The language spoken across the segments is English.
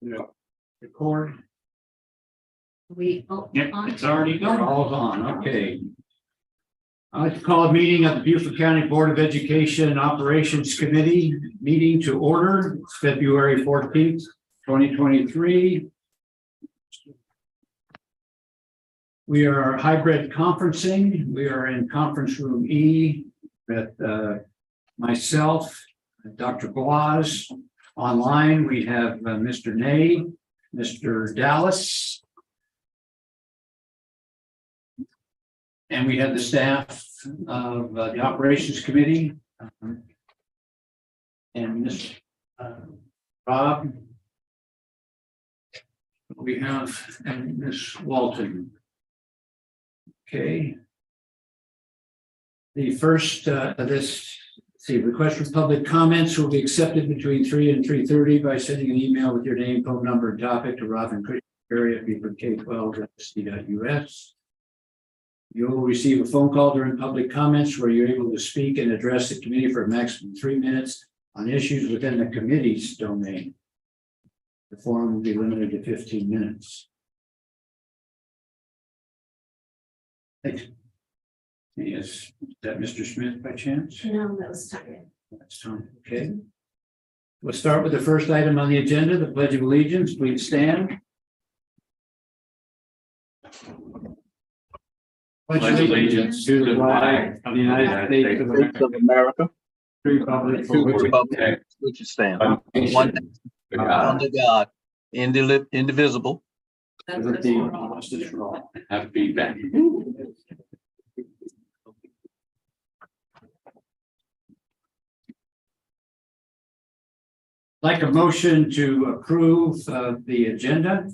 Record. Yep, On. it's already going. All's on, okay. I'd like to call a meeting of the Beaufort County Board of Education and Operations Committee meeting to order. It's February 14th, 2023. We are hybrid conferencing. We are in conference room E with myself, Dr. Blas. Online, we have Mr. Ney, Mr. Dallas, and we have the staff of the Operations Committee and Ms. Rob. We have and Ms. Walton. Okay. The first request for public comments will be accepted between 3 and 3:30 by sending an email with your name, phone number, and topic to Robin Christian at beaufortk12.sc.us. You will receive a phone call during public comments where you're able to speak and address the committee for a maximum of 3 minutes on issues within the committee's domain. The forum will be limited to 15 minutes. Thanks. Yes, is that Mr. Smith by chance? No, that was time. That's fine. Okay. We'll start with the first item on the agenda, the Pledge of Allegiance. Please stand. Pledge allegiance to the flag of the United States of America. Republic for Which it stands one under God, indivisible. Have feedback. Like a motion to approve the agenda.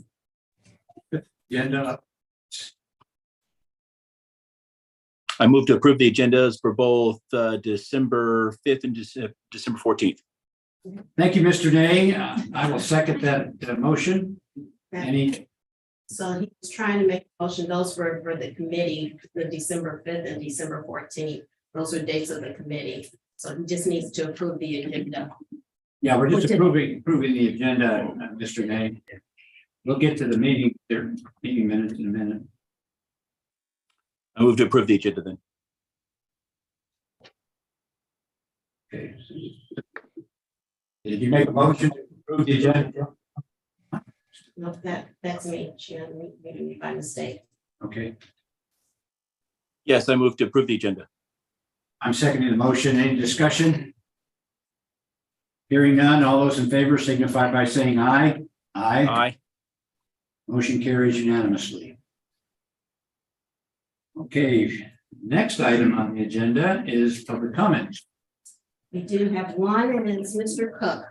I move to approve the agendas for both December 5th and December 14th. Thank you, Mr. Ney. I will second that motion. Any, So he was trying to make a motion, those were for the committee, the December 5th and December 14th. Those are dates of the committee. So he just needs to approve the agenda. yeah, we're just approving the agenda, Mr. Ney. We'll get to the meeting minutes in a minute. I move to approve the agenda then. Okay. Did you make a motion to approve the agenda? No, that's me. She had me by mistake. Okay, Yes, I move to approve the agenda. I'm seconding the motion. Any discussion? Hearing none, all those in favor signify by saying aye. Aye. Aye. Motion carries unanimously. Okay, next item on the agenda is public comments. We do have one, and it's Mr. Cook.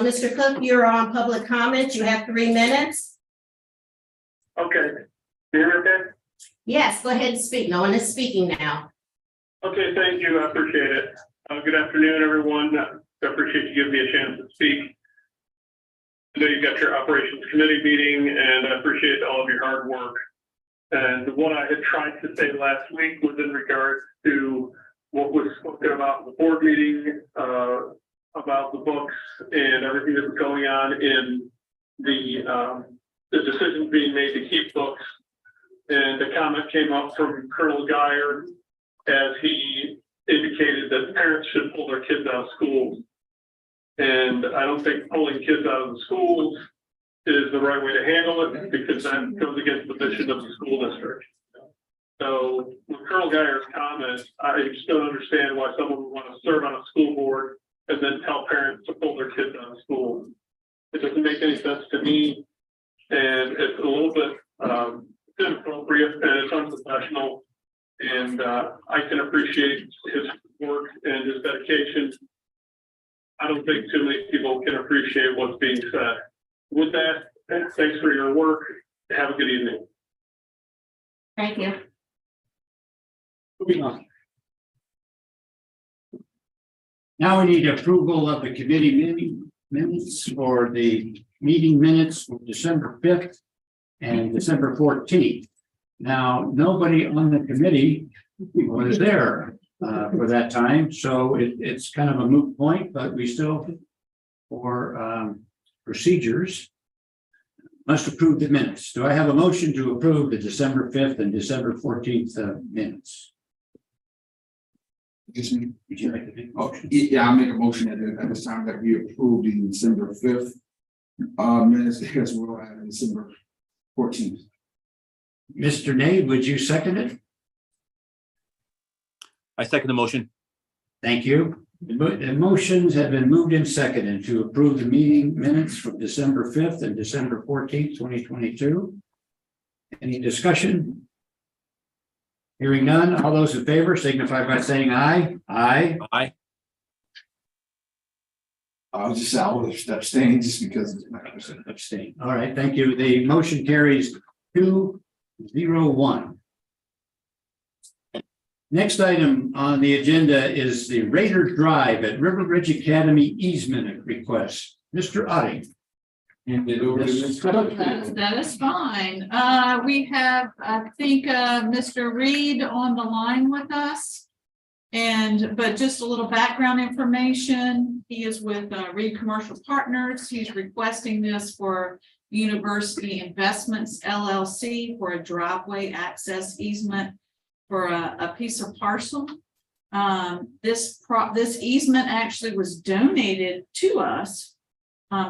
Mr. Cook, you're on public comment. You have 3 minutes. Okay, you're okay? Yes, go ahead and speak. No one is speaking now. Okay, thank you. I appreciate it. Good afternoon, everyone. I appreciate you giving me a chance to speak. I know you've got your operations committee meeting, and I appreciate all of your hard work. And what I had tried to say last week was in regards to what was spoken about in the board meeting, about the books and everything that was going on in the decisions being made to keep books. And the comment came up from Colonel Geyer as he indicated that parents should pull their kids out of schools. And I don't think pulling kids out of the schools is the right way to handle it, because that goes against the mission of the school district. So with Colonel Geyer's comment, I just don't understand why someone would want to serve on a school board and then tell parents to pull their kids out of school. It doesn't make any sense to me, and it's a little bit inappropriate and it's unprofessional. And I can appreciate his work and his dedication. I don't think too many people can appreciate what's being said. With that, thanks for your work. Have a good evening. Thank you. Moving on. Now we need approval of the committee minutes for the meeting minutes for December 5th and December 14th. Now, nobody on the committee was there for that time, so it's kind of a moot point, but we still, for procedures, must approve the minutes. Do I have a motion to approve the December 5th and December 14th minutes? Would you like to make a motion? Yeah, I'll make a motion at this time that we approve the December 5th minutes as well as December 14th. Mr. Nate, would you second it? I second the motion. Thank you. The motions have been moved and seconded to approve the meeting minutes from December 5th and December 14th, 2022. Any discussion? Hearing none, all those in favor signify by saying aye. Aye. Aye. I'll abstain just because. Abstain. All right, thank you. The motion carries 2-0-1. Next item on the agenda is the Raider Drive at River Ridge Academy easement request. Mr. Otting. Hand it over to Ms. Cook. That is fine. We have, I think, Mr. Reed on the line with us. But just a little background information. He is with Reed Commercial Partners. He's requesting this for University Investments LLC for a driveway access easement for a piece of parcel. This easement actually was donated to us,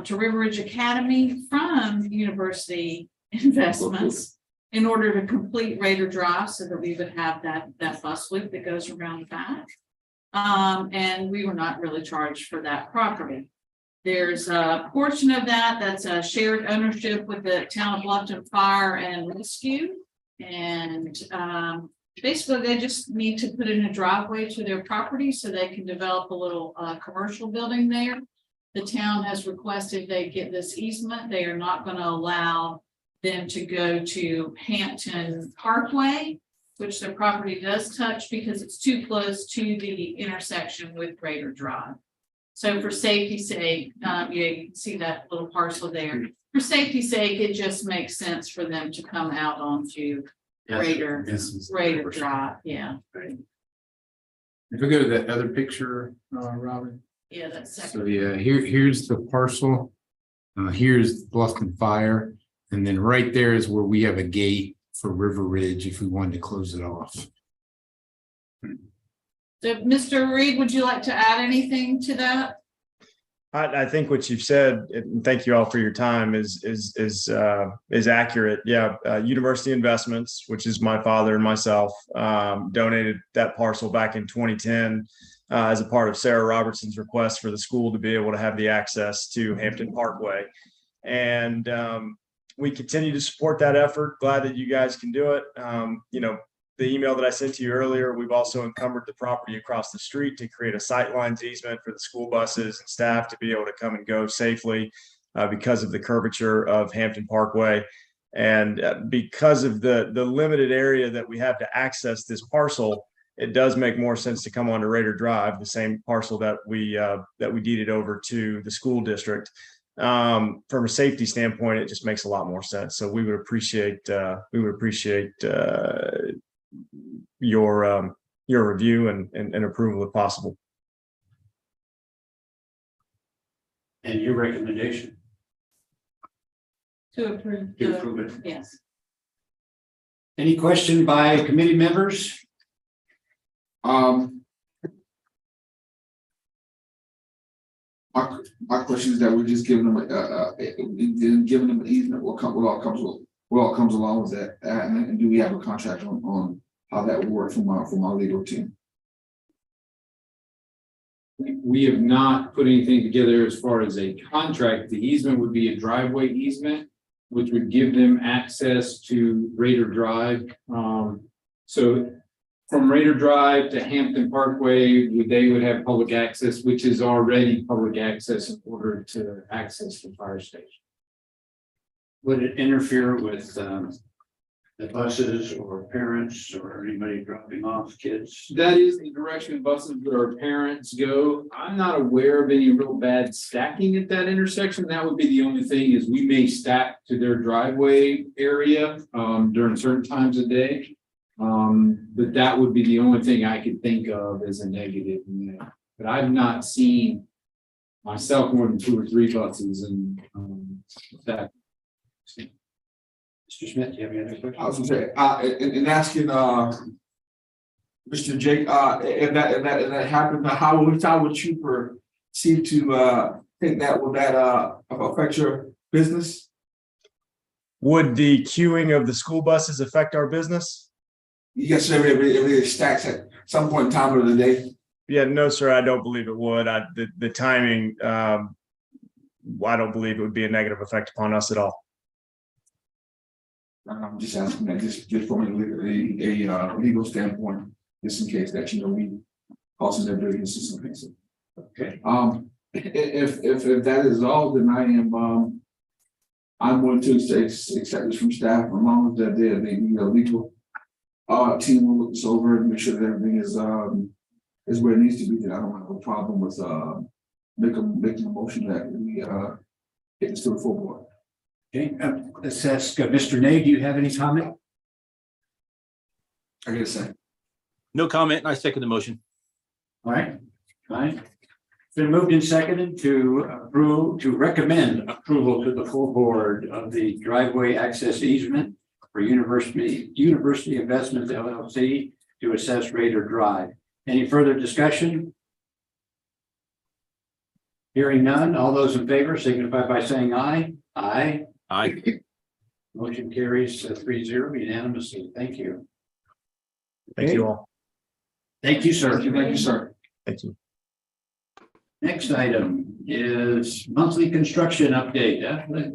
to River Ridge Academy from University Investments in order to complete Raider Drive so that we would have that bus loop that goes around the back. And we were not really charged for that property. There's a portion of that's a shared ownership with the town of Bluffton Fire and Rescue. And basically they just need to put in a driveway to their property so they can develop a little commercial building there. The town has requested they get this easement. They are not going to allow them to go to Hampton Parkway, which their property does touch because it's too close to the intersection with Raider Drive. So for safety's sake, yeah, you can see that little parcel there. For safety's sake, it just makes sense for them to come out onto Raider Drive. Yeah. If we go to that other picture, Robin. Yeah, that's So second. yeah, here's the parcel. Here's Bluffton Fire. And then right there is where we have a gate for River Ridge if we wanted to close it off. So Mr. Reed, would you like to add anything to that? I think what you've said, and thank you all for your time, is accurate. Yeah, University Investments, which is my father and myself, donated that parcel back in 2010 as a part of Sarah Robertson's request for the school to be able to have the access to Hampton Parkway. And we continue to support that effort. Glad that you guys can do it. The email that I sent to you earlier, we've also encumbered the property across the street to create a sightlines easement for the school buses and staff to be able to come and go safely because of the curvature of Hampton Parkway. And because of the limited area that we have to access this parcel, it does make more sense to come onto Raider Drive, the same parcel that we deeded over to the school district. From a safety standpoint, it just makes a lot more sense. So we would appreciate your review and approval if possible. And your recommendation To approve. to approve it. Yes. Any question by committee members? My question is that we're just giving them an easement. What all comes along with that, and do we have a contract on how that would work from our legal team? We have not put anything together as far as a contract. The easement would be a driveway easement, which would give them access to Raider Drive. So from Raider Drive to Hampton Parkway, they would have public access, which is already public access in order to access the fire station. Would it interfere with the buses or parents or anybody dropping off kids? That is the direction buses that our parents go. I'm not aware of any real bad stacking at that intersection. That would be the only thing is we may stack to their driveway area during certain times of day. But that would be the only thing I could think of as a negative in there. But I've not seen myself more than 2 or 3 buses and that. Mr. Smith, do you have any other questions? I was gonna say, in asking, Mr. Jake, if that happened, how would you proceed to, think that would affect your business? Would the queuing of the school buses affect our business? Yes, sir, it stacks at some point in time of the day. Yeah, no, sir, I don't believe it would. The timing, I don't believe it would be a negative effect upon us at all. I'm just asking that just from a legal standpoint, just in case that, we causes their business or something. So, Okay. if that is all, then I'm going to accept this from staff, as long as that the legal team will look this over and make sure that everything is where it needs to be. Then I don't have a problem with making a motion that we get this to the full board. Okay, let's ask Mr. Nate, do you have any comment? I gotta say. No comment, and I second the motion. All right, fine. It's been moved and seconded to recommend approval to the full board of the driveway access easement for University Investments LLC to assess Raider Drive. Any further discussion? Hearing none, all those in favor signify by saying aye. Aye. Aye. Motion carries 3-0 unanimously. Thank you. Thank you all. Thank you, sir. Thank you, sir. Thank you. Next item is monthly construction update.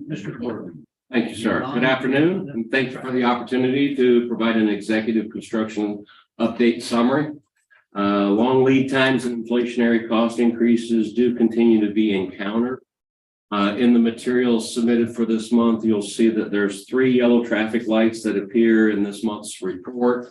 Mr. Corbin. Thank you, sir. Good afternoon, and thank you for the opportunity to provide an executive construction update summary. Long lead times and inflationary cost increases do continue to be encountered. In the materials submitted for this month, you'll see that there's 3 yellow traffic lights that appear in this month's report.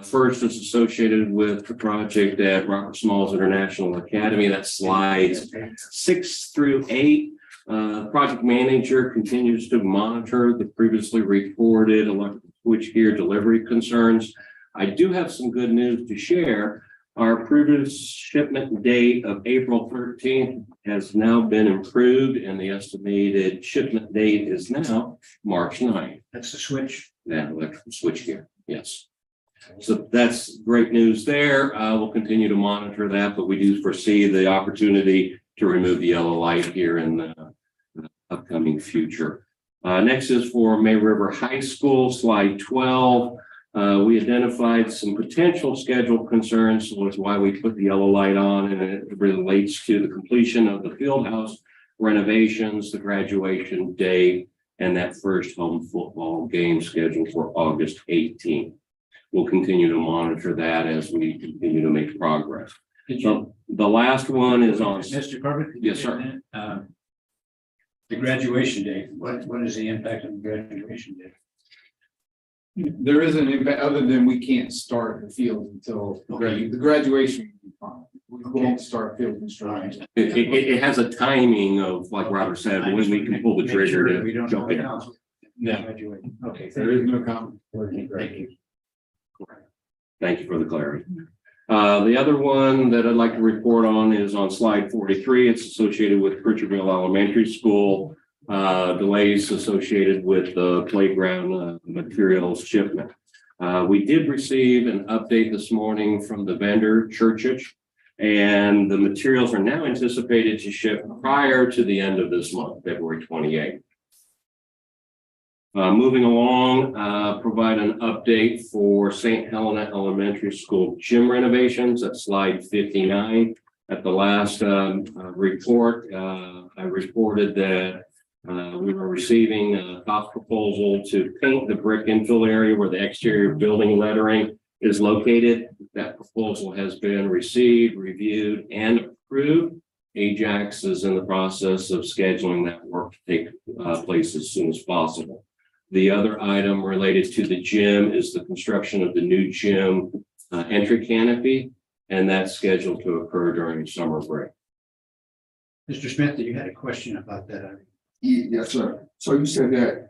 First is associated with the project at Robert Smalls International Academy. That's slides 6 through 8. Project manager continues to monitor the previously reported electrical switchgear delivery concerns. I do have some good news to share. Our previous shipment date of April 13th has now been improved, and the estimated shipment date is now March 9th. That's the switch. That electrical switchgear, yes. So that's great news there. We'll continue to monitor that, but we do foresee the opportunity to remove the yellow light here in the upcoming future. Next is for May River High School, slide 12. We identified some potential schedule concerns, so that's why we put the yellow light on, and it relates to the completion of the field house renovations, the graduation date, and that first home football game scheduled for August 18th. We'll continue to monitor that as we continue to make progress. So the last one is on. Mr. Corbin? Yes, sir. The graduation date, what is the impact of the graduation date? There is an impact other than we can't start the field until the graduation. We won't start field construction. It has a timing of, like Robert said, when we can pull the trigger We to don't jump know in. now. No. Okay. There is no comment. Thank you. Thank you for the clarity. The other one that I'd like to report on is on slide 43. It's associated with Pritchardville Elementary School. Delays associated with the playground materials shipment. We did receive an update this morning from the vendor, Churchich, and the materials are now anticipated to ship prior to the end of this month, February 28th. Moving along, provide an update for St. Helena Elementary School gym renovations at slide 59. At the last report, I reported that we were receiving a cost proposal to paint the brick infill area where the exterior building lettering is located. That proposal has been received, reviewed, and approved. Ajax is in the process of scheduling that work to take place as soon as possible. The other item related to the gym is the construction of the new gym entry canopy, and that's scheduled to occur during summer break. Mr. Smith, you had a question about that. Yes, sir. So you said that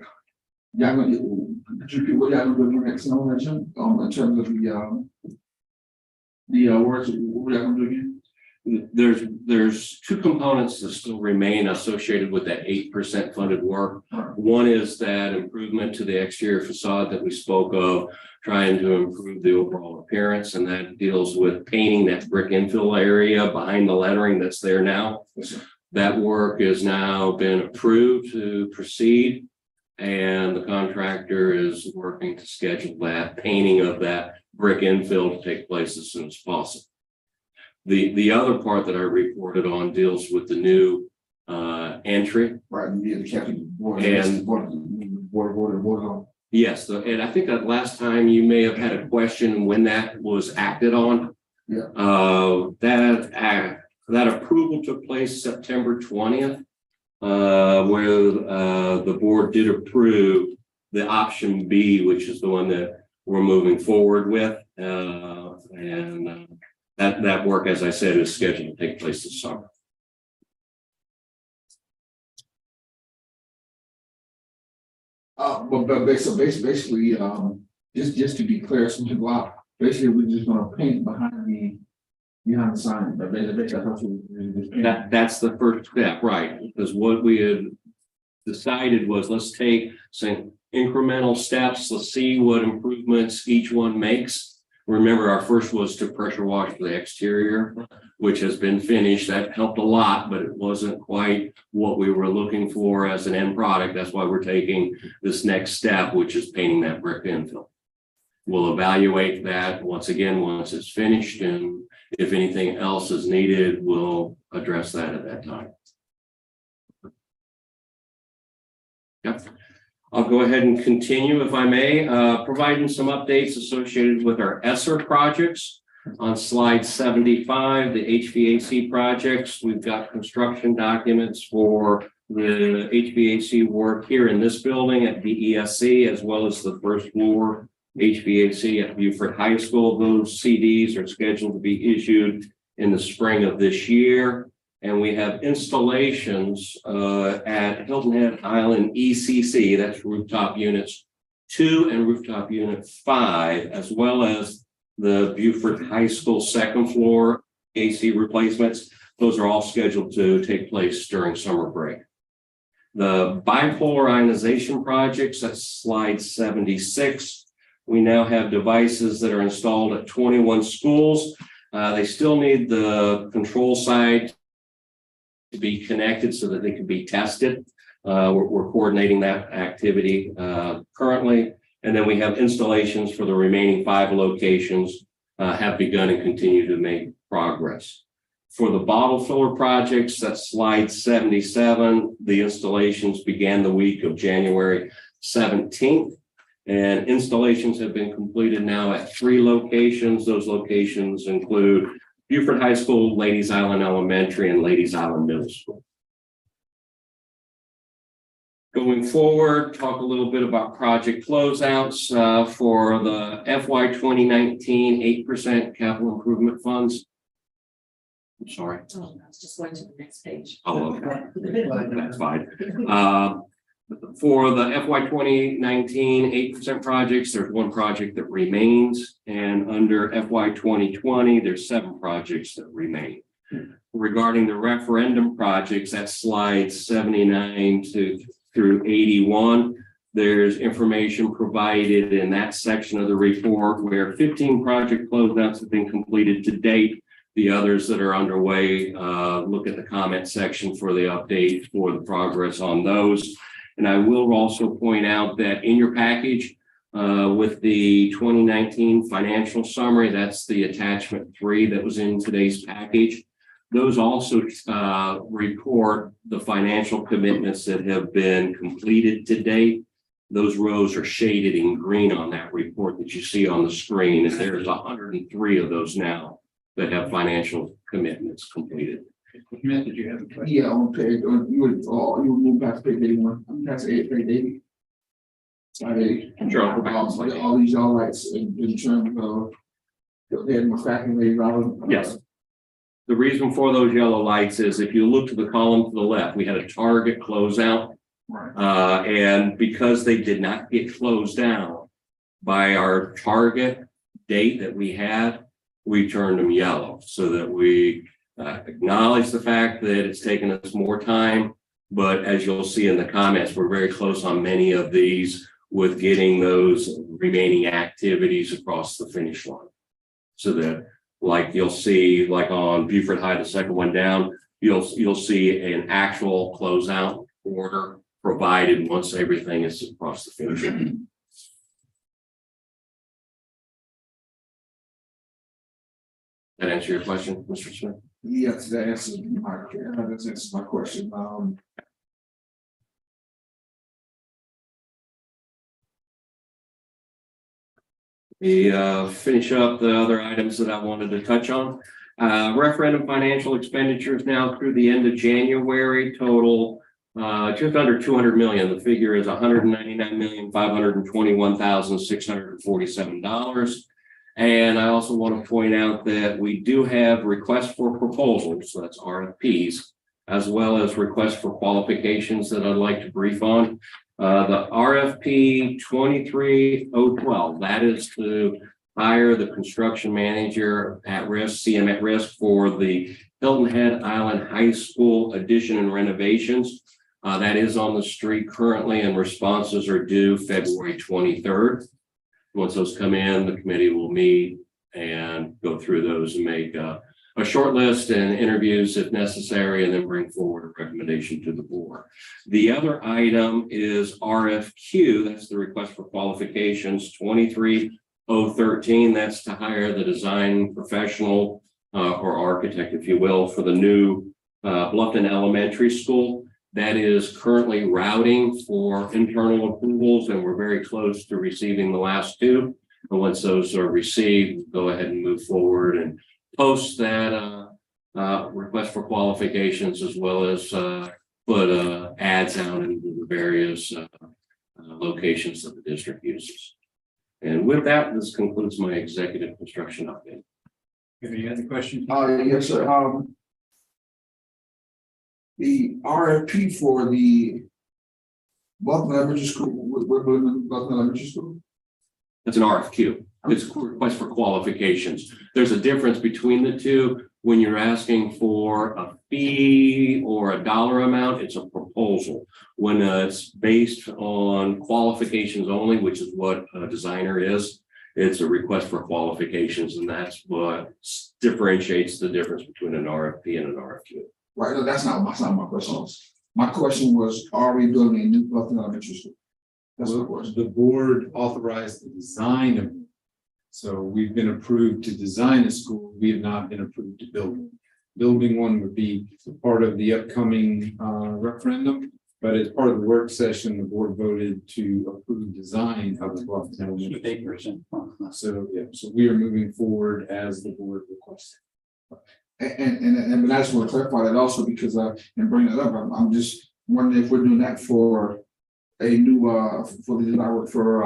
y'all gonna, could you repeat what y'all gonna do next on that, Jim? In terms of the words, what y'all gonna do again? There's two components that still remain associated with that 8% funded work. One is that improvement to the exterior facade that we spoke of, trying to improve the overall appearance, and that deals with painting that brick infill area behind the lettering that's there now. That work has now been approved to proceed, and the contractor is working to schedule that painting of that brick infill to take place as soon as possible. The other part that I reported on deals with the new entry. Right, yeah, the captain board. And- Board. Yes, and I think that last time you may have had a question when that was acted on. Yeah. That approval took place September 20th, where the board did approve the option B, which is the one that we're moving forward with. That work, as I said, is scheduled to take place this summer. But basically, just to be clear, some people out, basically, we're just gonna paint behind the sign, but basically, that's what we. That's the first step, right? Because what we had decided was, let's take some incremental steps. Let's see what improvements each one makes. Remember, our first was to pressure wash the exterior, which has been finished. That helped a lot, but it wasn't quite what we were looking for as an end product. That's why we're taking this next step, which is painting that brick infill. We'll evaluate that once again, once it's finished, and if anything else is needed, we'll address that at that time. Yep. I'll go ahead and continue, if I may, providing some updates associated with our ESSER projects. On slide 75, the HVAC projects, we've got construction documents for the HVAC work here in this building at DESC, as well as the first floor HVAC at Beaufort High School. Those CDs are scheduled to be issued in the spring of this year. And we have installations at Hilton Head Island ECC, that's rooftop units 2 and rooftop unit 5, as well as the Beaufort High School second floor AC replacements. Those are all scheduled to take place during summer break. The bipolar ionization projects, that's slide 76. We now have devices that are installed at 21 schools. They still need the control side to be connected so that they can be tested. We're coordinating that activity currently. And then we have installations for the remaining 5 locations have begun and continue to make progress. For the bottle filler projects, that's slide 77. The installations began the week of January 17th. And installations have been completed now at 3 locations. Those locations include Beaufort High School, Ladies Island Elementary, and Ladies Island Middle School. Going forward, talk a little bit about project closeouts for the FY 2019 8% capital improvement funds. I'm sorry. Oh, I was just going to the next page. Oh, okay. That's fine. For the FY 2019 8% projects, there's 1 project that remains, and under FY 2020, there's 7 projects that remain. Regarding the referendum projects, that's slides 79 through 81. There's information provided in that section of the report where 15 project closeouts have been completed to date. The others that are underway, look at the comment section for the update for the progress on those. And I will also point out that in your package with the 2019 financial summary, that's the attachment 3 that was in today's package. Those also report the financial commitments that have been completed to date. Those rows are shaded in green on that report that you see on the screen, and there's 103 of those now that have financial commitments completed. Smith, did you have a question? Yeah, on page, you move back to page 81, that's page 80. Slide 80. Sure, I'll go back to slide 80. All these yellow lights in terms of. They had more factoring $80. Yes. The reason for those yellow lights is if you look to the column to the left, we had a target closeout. Right. And because they did not get closed down by our target date that we had, we turned them yellow so that we acknowledge the fact that it's taken us more time. But as you'll see in the comments, we're very close on many of these with getting those remaining activities across the finish line. So that, like you'll see, like on Buford High, the second one down, you'll see an actual closeout order provided once everything is across the finish line. That answer your question, Mr. Smith? Yes, that answers my question. We finish up the other items that I wanted to touch on. Referendum financial expenditures now through the end of January total just under 200 million. The figure is $199,521,647. And I also want to point out that we do have requests for proposals, so that's RFPs, as well as requests for qualifications that I'd like to brief on. The RFP 23012, that is to hire the construction manager at risk, CM at risk for the Hilton Head Island High School addition and renovations. That is on the street currently, and responses are due February 23rd. Once those come in, the committee will meet and go through those and make a short list and interviews if necessary, and then bring forward a recommendation to the board. The other item is RFQ. That's the request for qualifications 23013. That's to hire the design professional or architect, if you will, for the new Bluffton Elementary School. That is currently routing for internal approvals, and we're very close to receiving the last two. And once those are received, go ahead and move forward and post that request for qualifications, as well as put ads out into the various locations that the district uses. And with that, this concludes my executive construction update. Any other questions? Yes, sir. The RFP for the Bluffton Elementary School, we're building Bluffton Elementary School. It's an RFQ. It's a request for qualifications. There's a difference between the two. When you're asking for a fee or a dollar amount, it's a proposal. When it's based on qualifications only, which is what a designer is, it's a request for qualifications, and that's what differentiates the difference between an RFP and an RFQ. Right, no, that's not my question. My question was, are we building a new Bluffton Elementary School? That's the question. The board authorized the design of, so we've been approved to design a school. We have not been approved to build it. Building one would be part of the upcoming referendum, but as part of the work session, the board voted to approve design of the Bluffton Elementary. 8%. So, yeah, so we are moving forward as the board requested. And I just want to clarify that also, because and bring it up, I'm just wondering if we're doing that for a new for the design for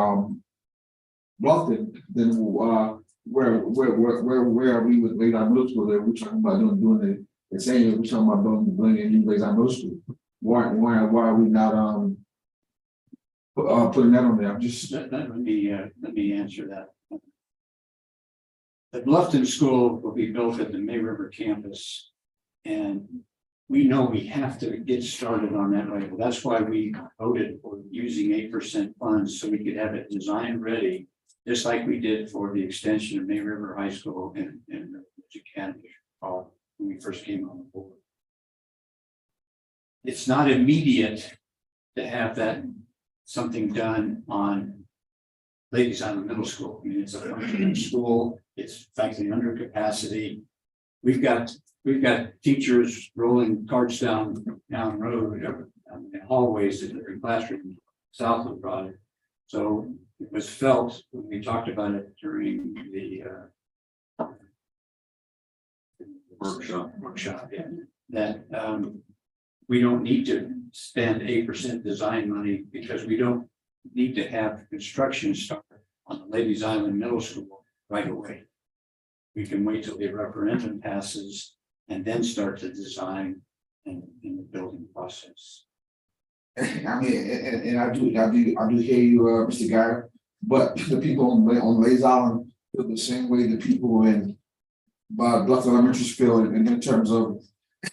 Bluffton, then where are we with Lakeside Middle School? That we're talking about doing the same. We're talking about building a new Lakeside Middle School. Why are we not putting that on there? I'm just Let me answer that. The Bluffton School will be built at the May River campus, and we know we have to get started on that right. That's why we voted for using 8% funds, so we could have it design ready, just like we did for the extension of May River High School and Academy when we first came on the board. It's not immediate to have that something done on Ladies Island Middle School. I mean, it's a functioning school. It's frankly under capacity. We've got teachers rolling carts down road and hallways in every classroom south of the project. So it was felt when we talked about it during the workshop, yeah, that we don't need to spend 8% design money because we don't need to have construction start on the Ladies Island Middle School right away. We can wait till the referendum passes and then start the design and in the building process. I mean, and I do hear you, Mr. Guy, but the people on Lays Island feel the same way the people in Bluff Elementary feel in terms of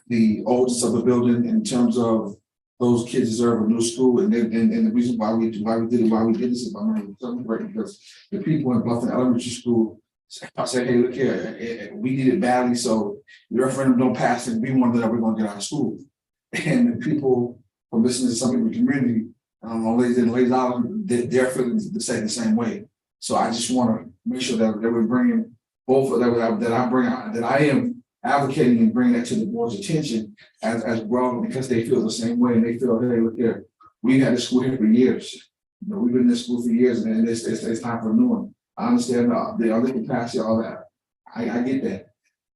the oldness of the building, in terms of those kids deserve a new school, and the reason why we did this is because the people in Bluff Elementary School say, hey, look here, we need it badly, so the referendum don't pass, and we want that we're going to get out of school, and the people from listening to some people in the community, in Lays Island, they're feeling the same way. So I just want to make sure that we're bringing both of that I am advocating and bringing that to the board's attention as well, because they feel the same way, and they feel, hey, look here, we've had this school here for years. You know, we've been in this school for years, and it's time for a new one. I understand the other capacity, all that. I get that.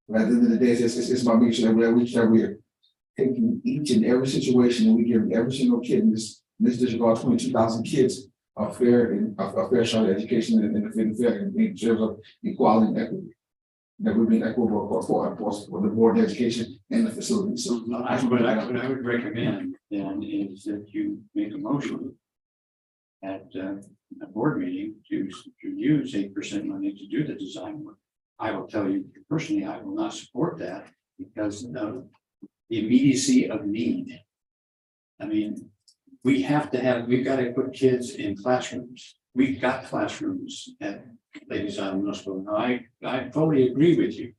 But at the end of the day, it's about making sure that we're taking each and every situation and we give every single kid in this district, all 22,000 kids, a fair shot of education and fair in terms of equality and equity. That would be equitable for the board of education and the facilities. So What I would recommend then is that you make a motion at a board meeting to use 8% money to do the design work. I will tell you personally, I will not support that because of the immediacy of need. I mean, we've got to put kids in classrooms. We've got classrooms at Ladies Island Middle School. Now, I fully agree with you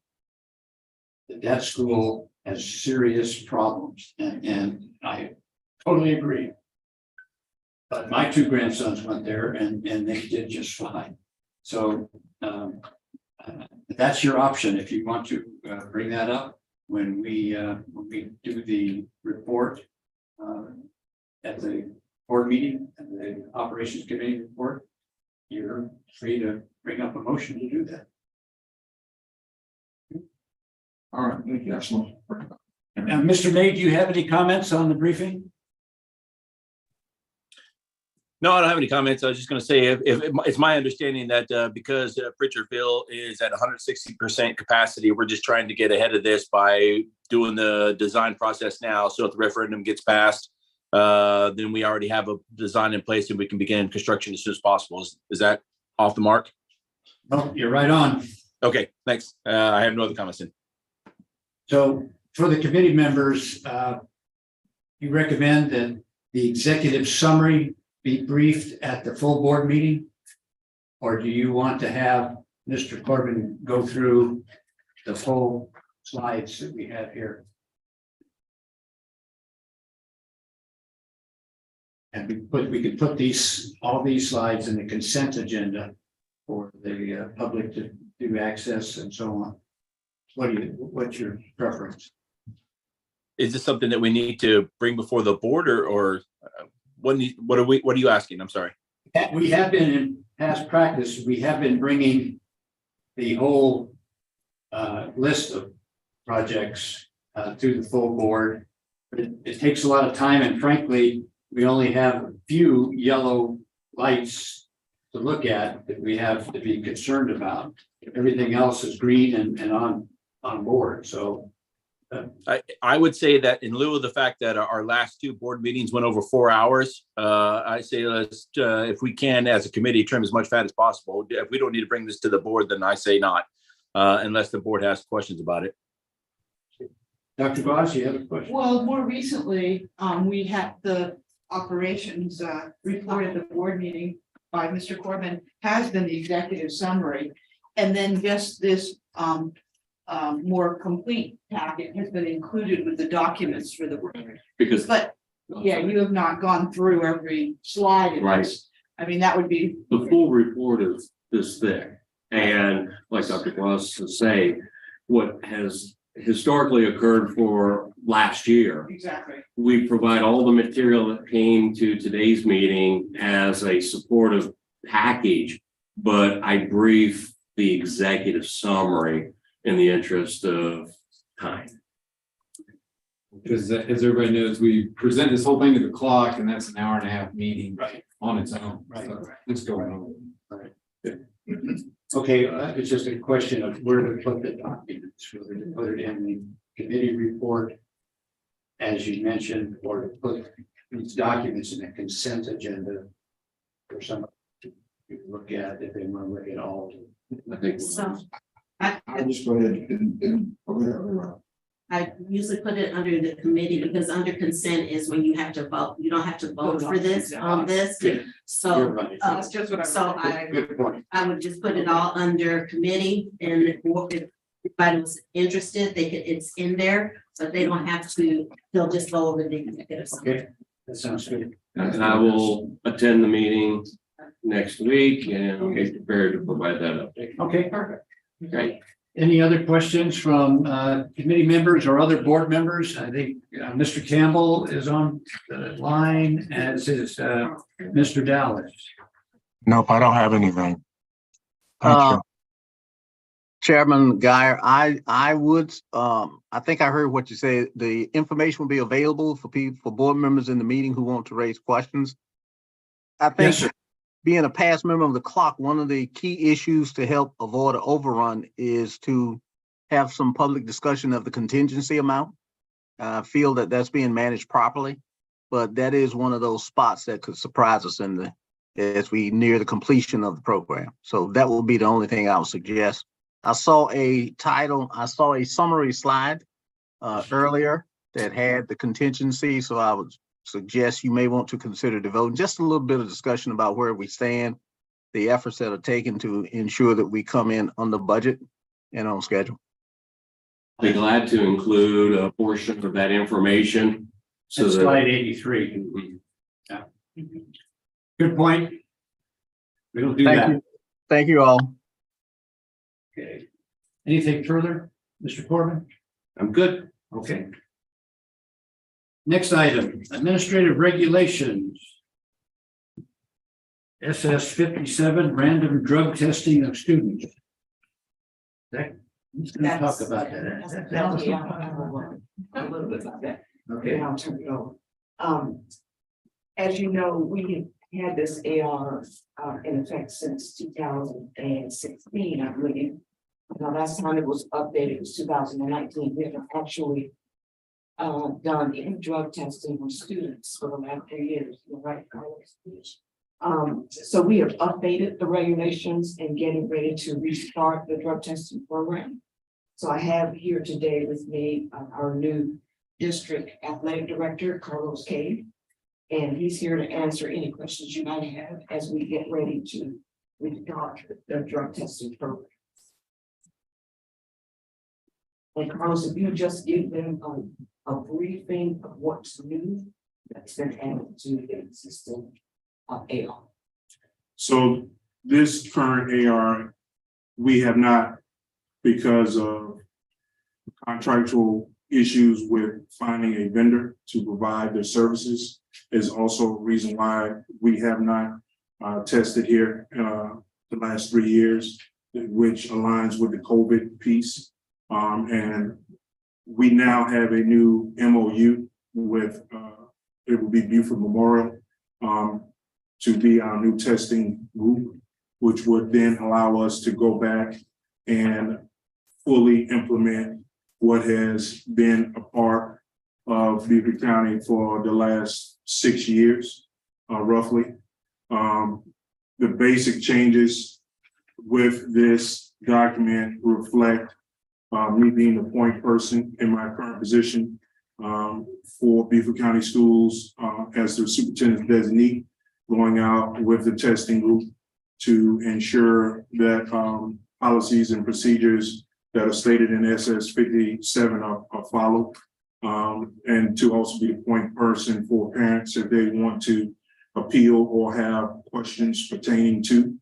that school has serious problems, and I totally agree. But my two grandsons went there and they did just fine. So that's your option if you want to bring that up when we do the report at the board meeting and the operations committee report. You're free to bring up a motion to do that. all right, thank you. That's one. Now, Mr. May, do you have any comments on the briefing? No, I don't have any comments. I was just going to say, if it's my understanding that because Pritchardville is at 160% capacity, we're just trying to get ahead of this by doing the design process now. So if the referendum gets passed, then we already have a design in place and we can begin construction as soon as possible. Is that off the mark? No, you're right on. Okay, thanks. I have no other comments then. So for the committee members, you recommend that the executive summary be briefed at the full board meeting? Or do you want to have Mr. Corbin go through the full slides that we have here? And we could put all these slides in the consent agenda for the public to do access and so on. What's your preference? Is this something that we need to bring before the board or what are you asking? I'm sorry. We have been in past practice, we have been bringing the whole list of projects to the full board. But it takes a lot of time, and frankly, we only have a few yellow lights to look at that we have to be concerned about. Everything else is green and on board. So I would say that in lieu of the fact that our last two board meetings went over 4 hours, I say let's, if we can, as a committee, trim as much fat as possible. If we don't need to bring this to the board, then I say not, unless the board has questions about it. Dr. Boss, you have a question? Well, more recently, we had the operations report at the board meeting by Mr. Corbin has been the executive summary. And then just this more complete packet has been included with the documents for the board. Because But yeah, you have not gone through every slide in Right. this. I mean, that would be. the full report is this thick. And like Dr. Ross was saying, what has historically occurred for last year. Exactly. We provide all the material that came to today's meeting as a supportive package, but I brief the executive summary in the interest of time. Because as everybody knows, we present this whole thing to the clock and that's an hour and a half meeting on its own. Right. So it's going on. Okay, it's just a question of where to put the documents, whether to put it in the committee report, as you mentioned, or to put these documents in a consent agenda for someone to look at if they want to look at all. I think. So I'll just go ahead and I usually put it under the committee because under consent is when you have to vote. You don't have to vote for this on this. You're So right. That's just what I. So I- Good point. I would just put it all under committee and if anybody was interested, it's in there. So they don't have to, they'll just go over the executive. summary. Okay, that sounds good. And I will attend the meeting next week and get prepared to provide that update. Okay, perfect. Great. Any other questions from committee members or other board members? I think Mr. Campbell is on the line, as is Mr. Dallas. Nope, I don't have anything. Thank you. Chairman Guyer, I would, I think I heard what you said. The information will be available for people, for board members in the meeting who want to raise questions. I think Yes, sir. being a past member of the clock, one of the key issues to help avoid an overrun is to have some public discussion of the contingency amount. I feel that that's being managed properly, but that is one of those spots that could surprise us as we near the completion of the program. So that will be the only thing I would suggest. I saw a summary slide earlier that had the contingency, so I would suggest you may want to consider devoting just a little bit of discussion about where we stand, the efforts that are taken to ensure that we come in under budget and on schedule. Be glad to include a portion of that information. So It's that slide 83. Yeah. Good point. We'll do Thank that. you. Thank you all. Okay. Anything further, Mr. Corbin? I'm good. Okay. Next item, administrative regulations. SS 57, random drug testing of students. That, who's gonna talk about that? A little bit about that. Okay, And I'll turn it over. As you know, we had this AR in effect since 2016, I believe. Now, last time it was updated was 2019. We haven't actually done any drug testing for students for the last 3 years, you're right, Carlos? So we have updated the regulations and getting ready to restart the drug testing program. So I have here today with me our new district athletic director, Carlos Cade. And he's here to answer any questions you might have as we get ready to restart the drug testing program. And Carlos, if you just give them a briefing of what's new that's been added to the existing AR. So this current AR, we have not, because of contractual issues with finding a vendor to provide their services, is also a reason why we have not tested here the last 3 years, which aligns with the COVID piece. And we now have a new MOU with, it will be Buford Memorial to be our new testing group, which would then allow us to go back and fully implement what has been a part of Beaufort County for the last 6 years, roughly. The basic changes with this document reflect me being the point person in my current position for Beaufort County Schools as the superintendent designee, going out with the testing group to ensure that policies and procedures that are stated in SS 57 are followed. And to also be the point person for parents if they want to appeal or have questions pertaining to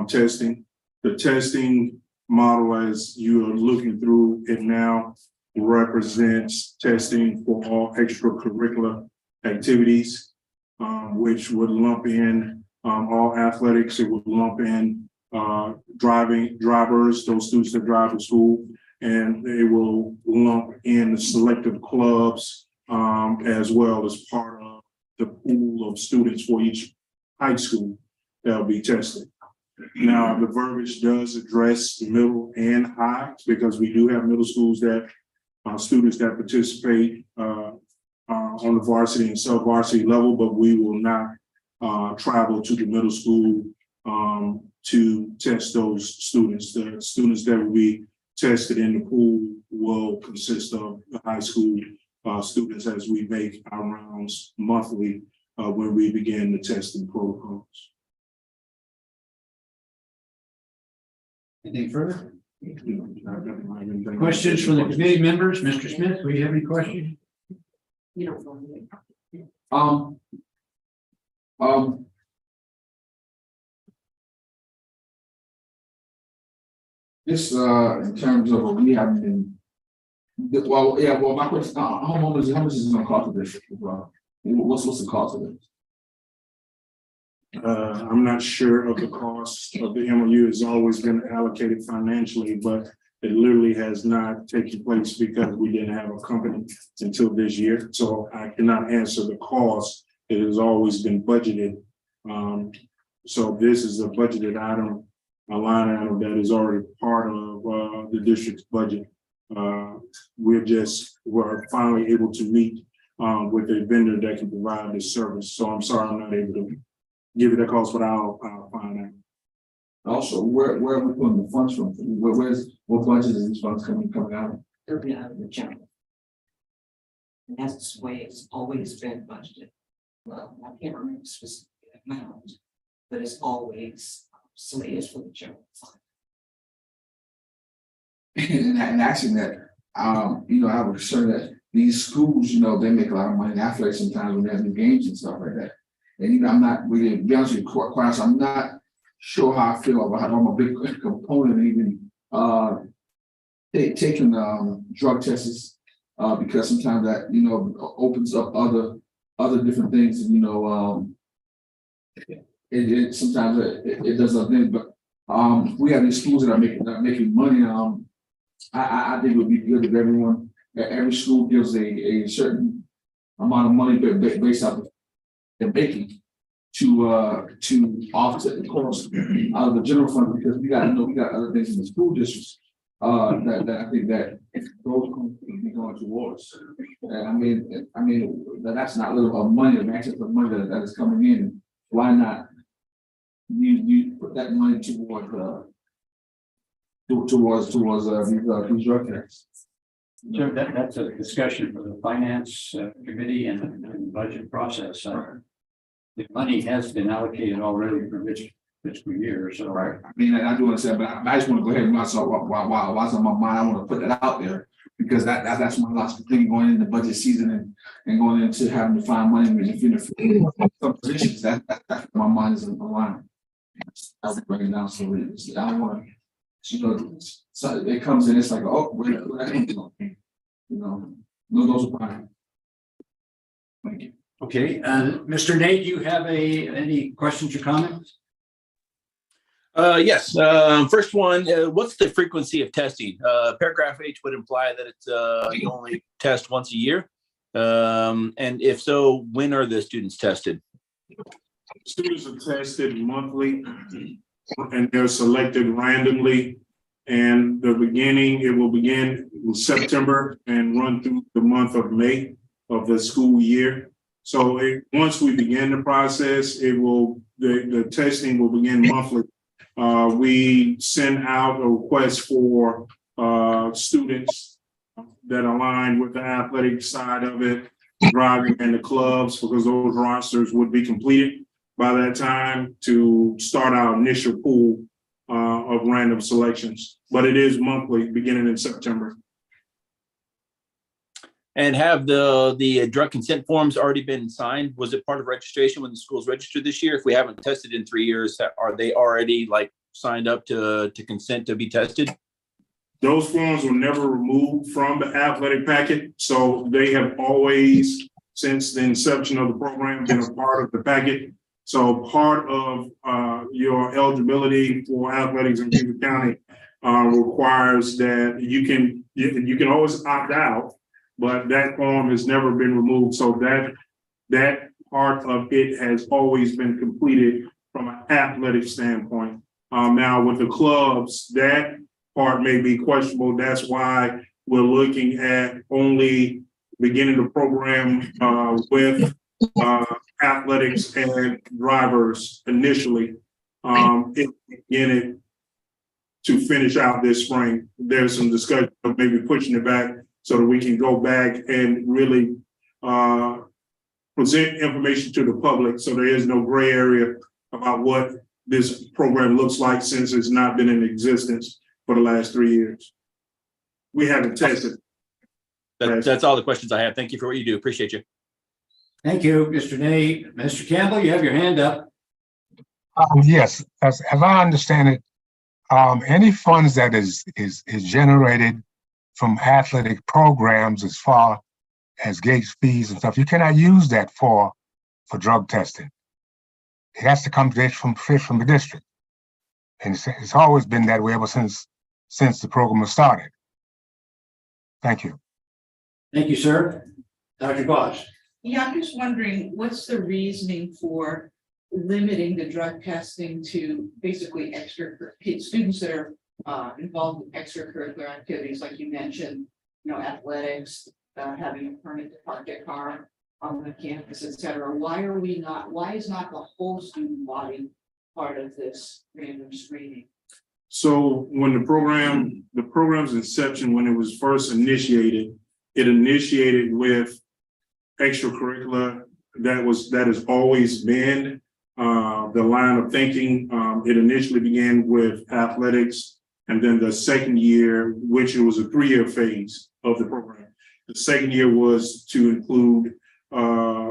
testing. The testing model, as you are looking through it now, represents testing for all extracurricular activities, which would lump in all athletics. It would lump in drivers, those students that drive to school, and it will lump in the selective clubs as well as part of the pool of students for each high school that will be tested. Now, the verbiage does address middle and high, because we do have middle schools that students that participate on the varsity and sub-varsity level, but we will not travel to the middle school to test those students. The students that will be tested in the pool will consist of the high school students, as we make our rounds monthly when we begin the testing protocols. Anything further? Questions from the committee members? Mr. Smith, do you have any questions? You don't know. This, in terms of, we haven't been, well, my question, how much is it gonna cost the district? What's the cost of it? I'm not sure of the cost of the MOU. Has always been allocated financially, but it literally has not taken place because we didn't have a company until this year. So I cannot answer the cost. It has always been budgeted. So this is a budgeted item, a line item that is already part of the district's budget. We're finally able to meet with a vendor that can provide this service. So I'm sorry, I'm not able to give you the cost, but I'll find out. Also, where are we putting the funds from? What budget is these funds coming out of? They'll be out of the general. And that's the way it's always been budgeted. Well, I can't remember the specific amount, but it's always slated for the general fund. And actually that, I have a concern that these schools, they make a lot of money in athletics sometimes when they have new games and stuff like that. And I'm not really, to be honest with you, class, I'm not sure how I feel about how I'm a big component even taking drug tests because sometimes that opens up other different things. It sometimes it does other things, but we have these schools that are making money. I think it would be good if every school gives a certain amount of money based on they're making to offset the cost out of the general fund, because we got other things in the school districts that I think that those will be going towards. And I mean that's not little money, the access of money that is coming in. Why not you put that money towards these drug tests? So that's a discussion for the finance committee and budget process. The money has been allocated already for this fiscal year, so. Right. I mean, I do understand, but I just want to go ahead and while it's on my mind, I want to put that out there because that's my last thing going into budget season and going into having to find money in some positions. That's my mind is in the line. I'll bring it down so I don't want to. So it comes in, it's like, oh, where those are fine. Thank you. Okay, Mr. Nate, you have any questions or comments? Yes. First one, what's the frequency of testing? Paragraph H would imply that it's you only test once a year. And if so, when are the students tested? Students are tested monthly and they're selected randomly. And it will begin in September and run through the month of May of the school year. So once we begin the process, the testing will begin monthly. We send out a request for students that align with the athletic side of it, driving and the clubs, because those rosters would be completed by that time to start our initial pool of random selections. But it is monthly, beginning in September. And have the drug consent forms already been signed? Was it part of registration when the schools registered this year? If we haven't tested in 3 years, are they already signed up to consent to be tested? Those forms were never removed from the athletic packet, so they have always, since the inception of the program, been a part of the packet. So part of your eligibility for athletics in Beaver County requires that you can always opt out, but that form has never been removed. So that part of it has always been completed from an athletic standpoint. Now with the clubs, that part may be questionable. That's why we're looking at only beginning the program with athletics and drivers initially. In it to finish out this spring. There's some discussion of maybe pushing it back so that we can go back and really present information to the public so there is no gray area about what this program looks like since it's not been in existence for the last 3 years. We haven't tested. That's all the questions I have. Thank you for what you do. Appreciate you. Thank you, Mr. Nate. Mr. Campbell, you have your hand up. Yes, as I understand it, any funds that is generated from athletic programs as far as gates fees and stuff, you cannot use that for drug testing. It has to come from the district. And it's always been that way ever since the program was started. Thank you. Thank you, sir. Dr. Bosch. Yeah, I'm just wondering, what's the reasoning for limiting the drug testing to basically students that are involved in extracurricular activities, like you mentioned, athletics, having a permit to park their car on the campus, et cetera. Why is not the whole student body part of this random screening? So when the program's inception, when it was first initiated, it initiated with extracurricular. That has always been the line of thinking. It initially began with athletics, and then the second year, which it was a 3-year phase of the program. The second year was to include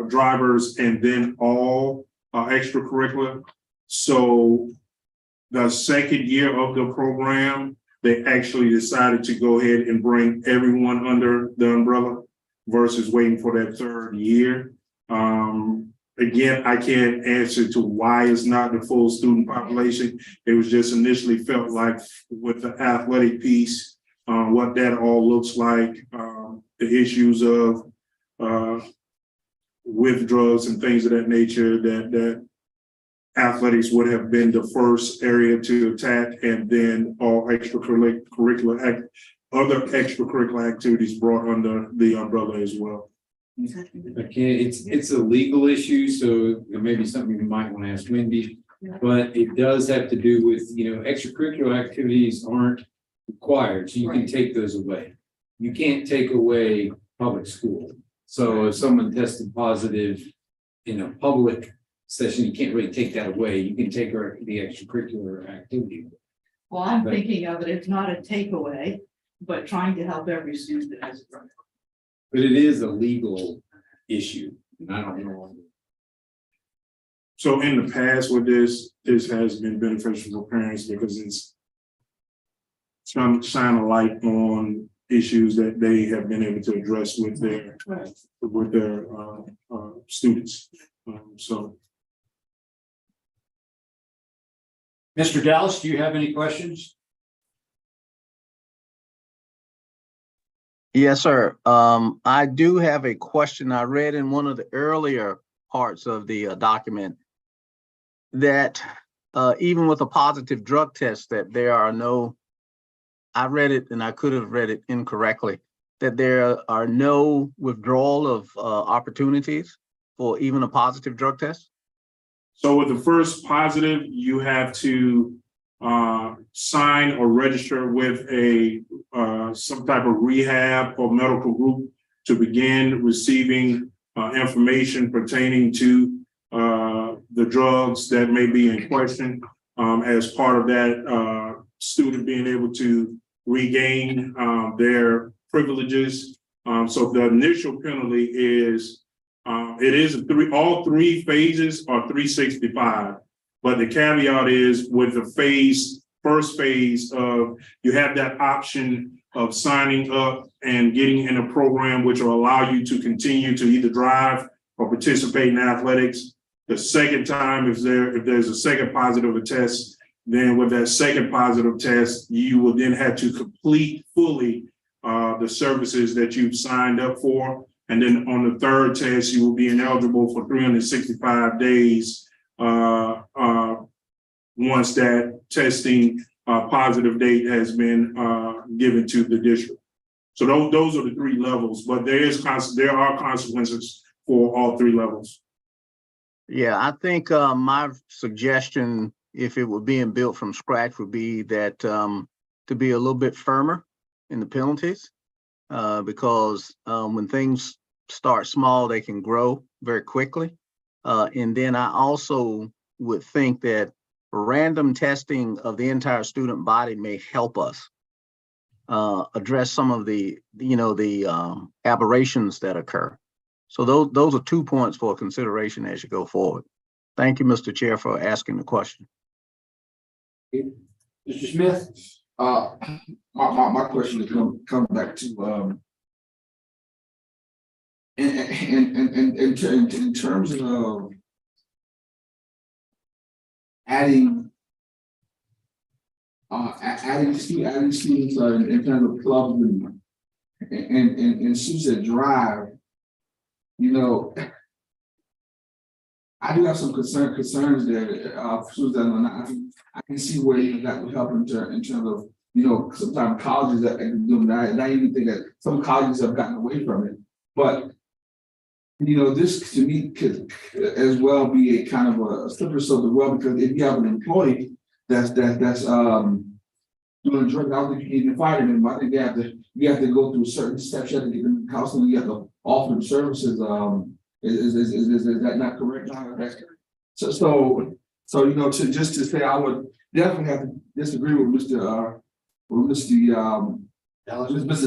drivers and then all extracurricular. So the second year of the program, they actually decided to go ahead and bring everyone under the umbrella versus waiting for that third year. Again, I can't answer to why it's not the full student population. It was just initially felt like with the athletic piece, what that all looks like, the issues of with drugs and things of that nature, that athletics would have been the first area to attack, and then all other extracurricular activities brought under the umbrella as well. Okay, it's a legal issue, so it may be something you might want to ask Wendy, but it does have to do with, extracurricular activities aren't required, so you can take those away. You can't take away public school. So if someone tested positive in a public session, you can't really take that away. You can take the extracurricular activity. Well, I'm thinking of it, it's not a takeaway, but trying to help every student that has a drug. But it is a legal issue, and I don't know. So in the past with this has been beneficial for parents because it's trying to shine a light on issues that they have been able to address with their students. So. Mr. Dallas, do you have any questions? Yes, sir. I do have a question. I read in one of the earlier parts of the document that even with a positive drug test, that there are no, I read it and I could have read it incorrectly, that there are no withdrawal of opportunities for even a positive drug test? So with the first positive, you have to sign or register with some type of rehab or medical group to begin receiving information pertaining to the drugs that may be in question. As part of that, student being able to regain their privileges. So the initial penalty is all three phases are 365. But the caveat is with the phase first phase of, you have that option of signing up and getting in a program which will allow you to continue to either drive or participate in athletics. The second time, if there's a second positive test, then with that second positive test, you will then have to complete fully the services that you've signed up for. And then on the third test, you will be ineligible for 365 days once that testing positive date has been given to the district. So those are the three levels, but there are consequences for all three levels. Yeah, I think my suggestion, if it were being built from scratch, would be that to be a little bit firmer in the penalties, because when things start small, they can grow very quickly. And then I also would think that random testing of the entire student body may help us address some of the, the aberrations that occur. So those are 2 points for consideration as you go forward. Thank you, Mr. Chair, for asking the question. Mr. Smith? My question to come back to in terms of adding students in terms of clubs and students that drive, I do have some concerns there. I can see where that would help in terms of, sometimes colleges that do that. And I even think that some colleges have gotten away from it. But, this to me could as well be a kind of a slippery slope as well, because if you have an employee that's doing drugs, I don't think you can even fire them. I think you have to go through certain steps. You have to get them counseling. You have to offer them services. Is that not correct? So to say, I would definitely have to disagree with Mr.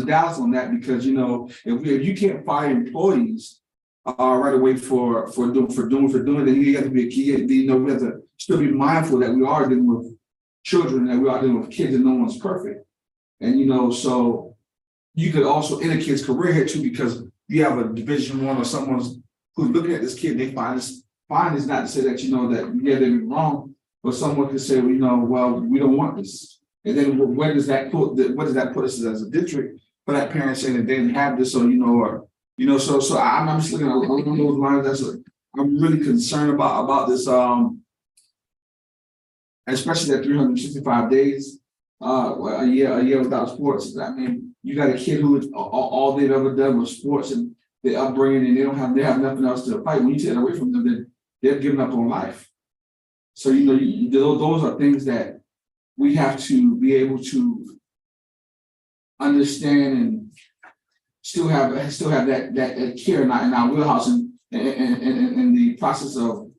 Dallas on that, because if you can't fire employees right away for doing, then you have to be a key. We have to still be mindful that we are dealing with children, that we are dealing with kids, and no one's perfect. And so you could also end a kid's career here too, because you have a Division I or someone who's looking at this kid, they find is not to say that that they're wrong, but someone could say, well, we don't want this. And then where does that put us as a district for that parent saying that they didn't have this, so so I'm just looking along those lines. I'm really concerned about this, especially that 365 days, a year without sports. I mean, you got a kid who all they've ever done was sports and their upbringing, and they have nothing else to fight. When you take it away from them, then they're giving up on life. So those are things that we have to be able to understand and still have that care in our wheelhouse and the process of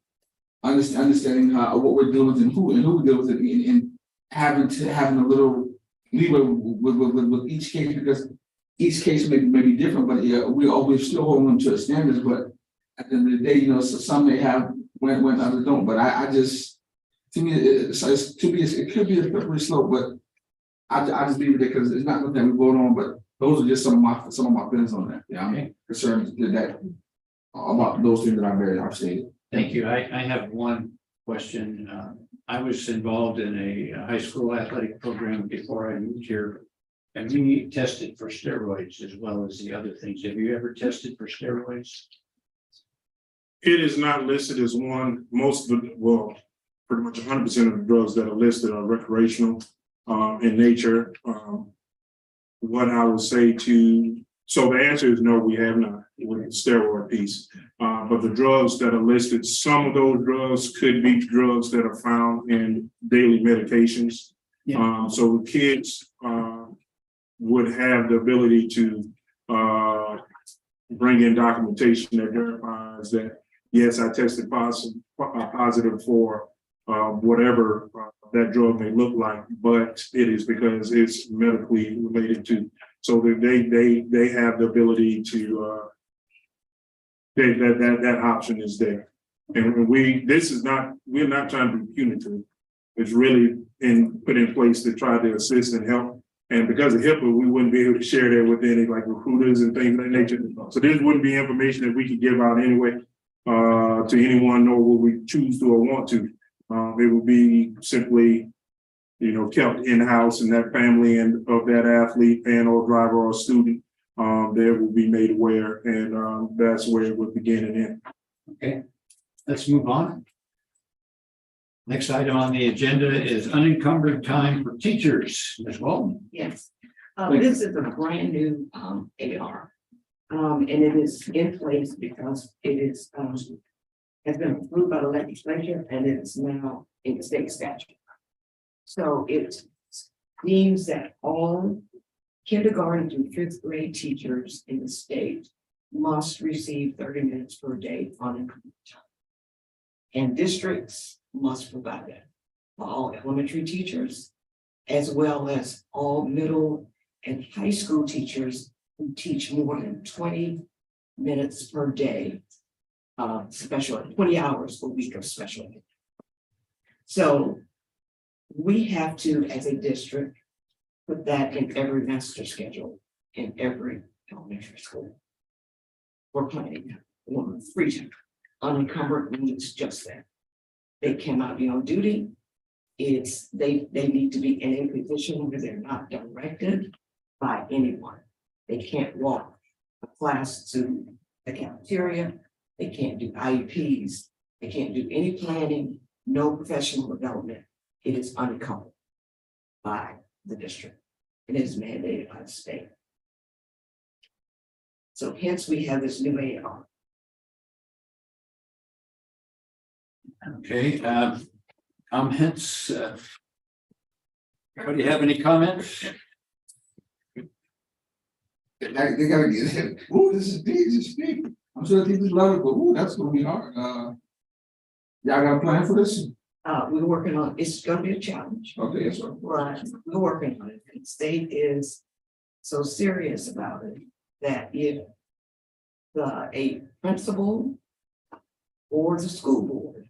understanding what we're dealing with and who we deal with it, and having a little leeway with each case, because each case may be different, but we're still holding to standards. But at the end of the day, so some may have when others don't. But I just, to me, it could be a slippery slope, but I just leave it there because it's not something that we vote on. But those are just some of my feelings on that. Yeah, I'm concerned that about those things that I've stated. Thank you. I have one question. I was involved in a high school athletic program before I moved here, and we tested for steroids as well as the other things. Have you ever tested for steroids? It is not listed as one. Pretty much 100% of the drugs that are listed are recreational in nature. What I would say so the answer is no, we have not with the steroid piece. But the drugs that are listed, some of those drugs could be drugs that are found in daily medications. Yeah. So kids would have the ability to bring in documentation that verifies that, yes, I tested positive for whatever that drug may look like, but it is because it's medically related to. So that they have the ability to that option is there, and we're not trying to be punitive. It's really put in place to try to assist and help. And because of HIPAA, we wouldn't be able to share that with any like recruiters and things of that nature. So this wouldn't be information that we could give out anyway to anyone, nor will we choose to or want to. It would be simply, kept in-house, and that family and of that athlete and or driver or student, there will be made aware, and that's where it would begin and end. Okay, let's move on. Next item on the agenda is unencumbered time for teachers. Ms. Walton. Yes, this is a brand new AR. And it is in place because it is has been approved by the legislature and it is now in state statute. So it means that all kindergarten through 5th grade teachers in the state must receive 30 minutes per day unencumbered time. And districts must provide that for all elementary teachers, as well as all middle and high school teachers who teach more than 20 minutes per day, special 20 hours a week of special ed. So we have to, as a district, put that in every master schedule in every elementary school. We're planning on free time. Unencumbered means just that. They cannot be on duty. It's they need to be in a position where they're not directed by anyone. They can't walk a class to the cafeteria. They can't do IEPs. They can't do any planning, no professional development. It is unencumbered by the district. It is mandated by the state. So hence we have this new AR. Okay, comments? Anybody have any comments? They gotta get it. Ooh, this is big, this is big. I'm sure the teachers love it, but ooh, that's gonna be hard. Y'all got a plan for this? We're working on, it's gonna be a challenge. Okay, yes, sir. But we're working on it. The state is so serious about it that if a principal or the school board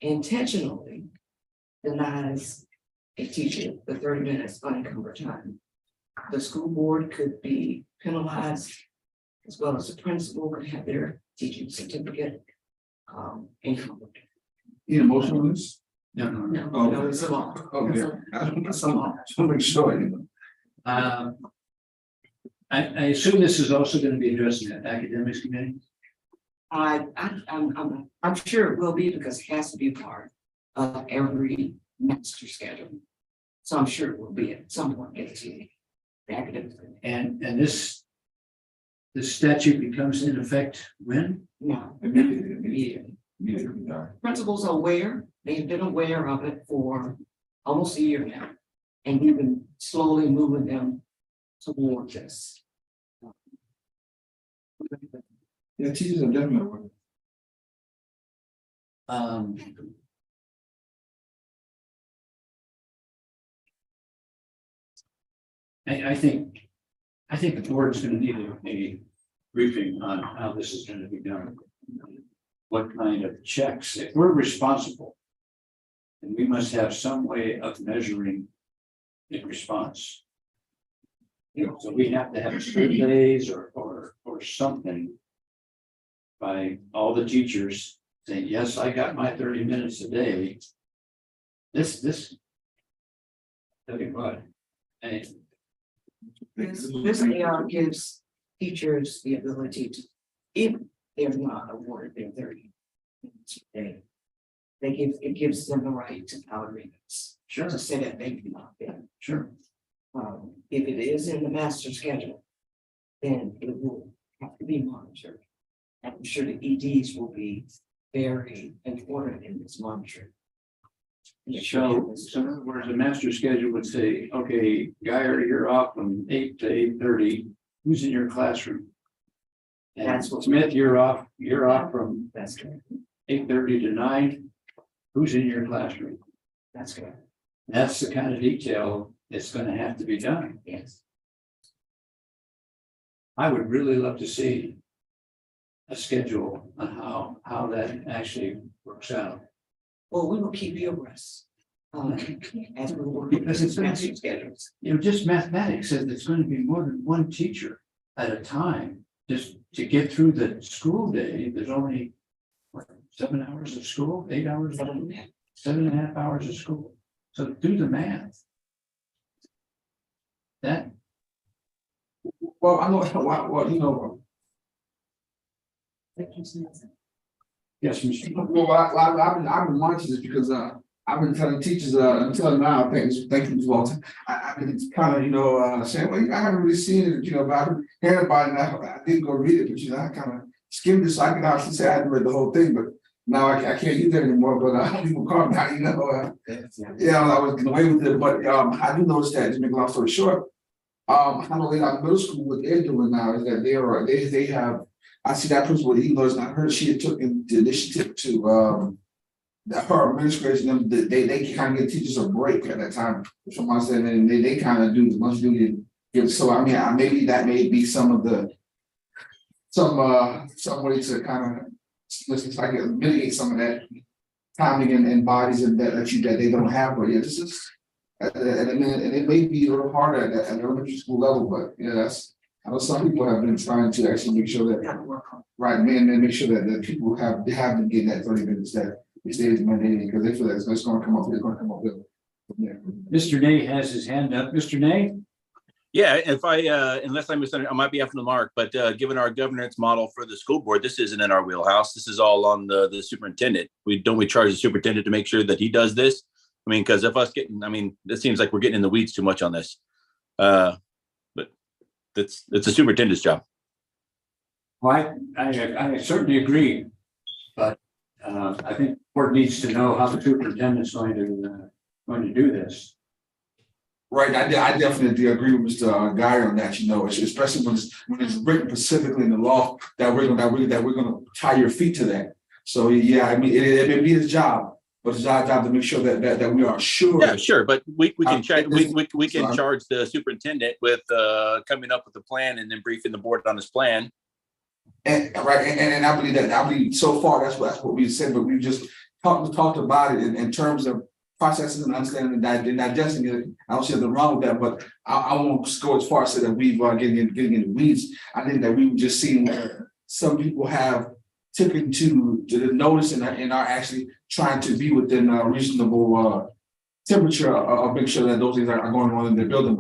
intentionally denies a teacher the 30 minutes unencumbered time, the school board could be penalized, as well as the principal would have their teaching certificate encumbered. Need a motion on this? No, it's a law. Okay. It's a law. Somebody show it. I assume this is also going to be addressed in the academics committee. I'm sure it will be, because it has to be part of every master schedule. So I'm sure it will be at some point in the academic. And this statute becomes in effect when? No. Immediately. Principals are aware, they've been aware of it for almost a year now. And we've been slowly moving them toward this. Yeah, teachers are definitely working. I think the board is going to need a briefing on how this is going to be done. What kind of checks, if we're responsible, then we must have some way of measuring in response. So we have to have surveys or something by all the teachers saying, yes, I got my 30 minutes a day. This. Okay, what? And This AR gives teachers the ability to, if they're not awarded their 30 minutes a day, it gives them the right to tolerate this. Sure. To say that they cannot be. Sure. If it is in the master schedule, then it will have to be monitored. I'm sure the EDs will be very important in this monitoring. So in other words, the master schedule would say, okay, Guyer, you're off from 8 to 8:30. Who's in your classroom? And That's what- Smith, you're off from That's correct. 8:30 to 9. Who's in your classroom? That's correct. That's the kind of detail that's going to have to be done. Yes. I would really love to see a schedule on how that actually works out. Well, we will keep you abreast. As we work. Because it's gonna be- schedules. Just mathematics says it's going to be more than one teacher at a time. Just to get through the school day, there's only what, 7 hours of school, 8 hours, 7.5 hours of school. So do the math. That, Well, I know, well, you know, yes, Mr. well, I've been watching this because, I've been telling teachers, until now, thank you, Walter. I've been kind of, saying, well, I haven't really seen it, but I've heard about it, and I didn't go read it, but, I kind of skimmed it, so I could actually say I hadn't read the whole thing, but now I can't do that anymore, but, people call me out, I was getting away with it, but, I do notice that, to make a long story short, I know they like middle school, what they're doing now is that they have, I see that principal, even though it's not her, she had took the initiative to, her administration, they kind of give teachers a break at that time. From my saying, and they kind of do as much duty. So I mean, maybe that may be some way to kind of like mitigate some of that timing and bodies and that they don't have. But yeah, this is and it may be a little harder at the elementary school level, but I know some people have been trying to actually make sure that right, and make sure that people have been getting that 30 minutes that. These days mandating because they feel that it's going to come up. It's going to come up with. Yeah. Mr. Nay has his hand up. Mr. Nay? Yeah, if I, unless I misunderstood, I might be after the mark, but given our governance model for the school board, this isn't in our wheelhouse. This is all on the superintendent. We charge the superintendent to make sure that he does this. I mean, because if us getting, I mean, it seems like we're getting in the weeds too much on this. But it's the superintendent's job. Well, I certainly agree, but I think the board needs to know how the superintendent's going to do this. Right, I definitely agree with Mr. Guy on that. Especially when it's written specifically in the law that we're going to tie your feet to that. So yeah, I mean, it may be his job, but it's our job to make sure that we are sure. Yeah, sure, but we can check. We can charge the superintendent with coming up with a plan and then briefing the board on his plan. And right, and I believe so far that's what we said, but we've just talked about it in terms of processes and understanding and digesting it. I don't see anything wrong with that, but I won't go as far as say that we've getting in the weeds. I think that we've just seen where some people have taken to the notice and are actually trying to be within a reasonable temperature of make sure that those things are going on in their building.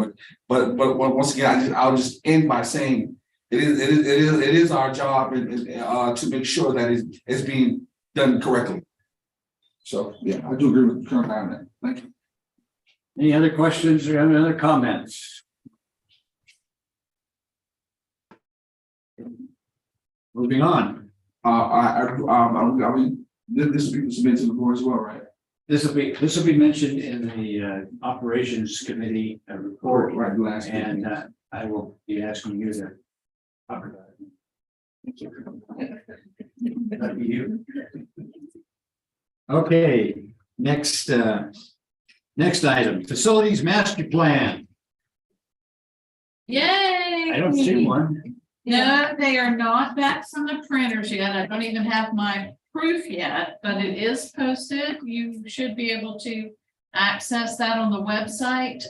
But once again, I'll just end by saying. It is our job to make sure that it's being done correctly. So yeah, I do agree with Colonel on that. Thank you. Any other questions or any other comments? Moving on. This will be submitted to the board as well, right? This will be mentioned in the operations committee report. Right, last and I will be asking you to. That'd be you. Okay, next item, facilities master plan. Yay! I don't see one. No, they are not back from the printers yet. I don't even have my proof yet, but it is posted. You should be able to access that on the website.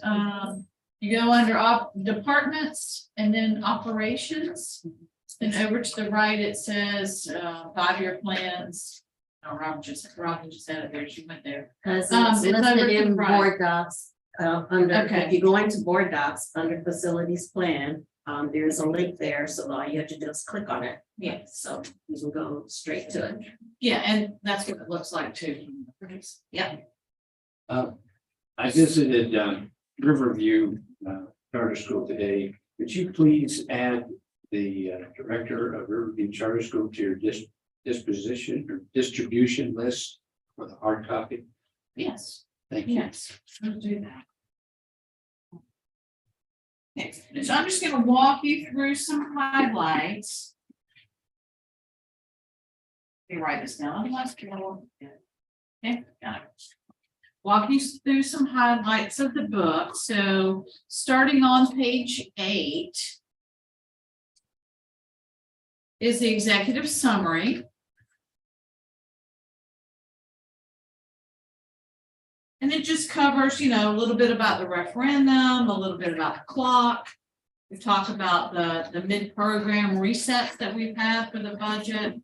You go under departments and then operations. And over to the right, it says 5-year plans. Oh, Robin just said it there. She went there. Because It's it's over listed to the in right. board docs, Okay. if you go into board docs, under facilities plan, there's a link there, so all you have to do is click on it. Yeah. So you can go straight to it. Yeah, and that's what it looks like too. Yeah. I visited Riverview Charter School today. Could you please add the director of Riverview Charter School to your disposition or distribution list for the hard copy? Yes. Thank you. Yes, we'll do that. Okay, so I'm just gonna walk you through some highlights. Let me write this down, otherwise I won't forget. Okay, got it. Walk you through some highlights of the book. So starting on page 8 is the executive summary. And And it just covers, you know, a little bit about the referendum, a little bit about the clock. We've talked about the mid-program resets that we've had for the budget.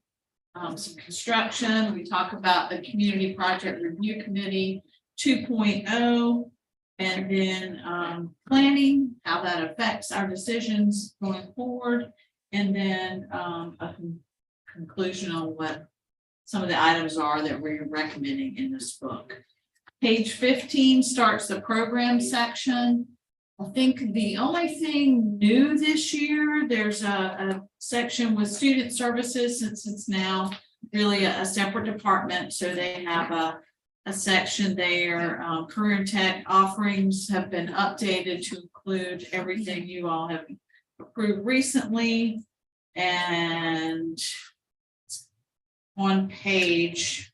Some construction, we talk about the Community Project Review Committee 2.0. And then planning, how that affects our decisions going forward. And then a conclusion on what some of the items are that we're recommending in this book. Page 15 starts the program section. I think the only thing new this year, there's a section with student services, since it's now really a separate department. So they have a section there. Career and tech offerings have been updated to include everything you all have approved recently. And on page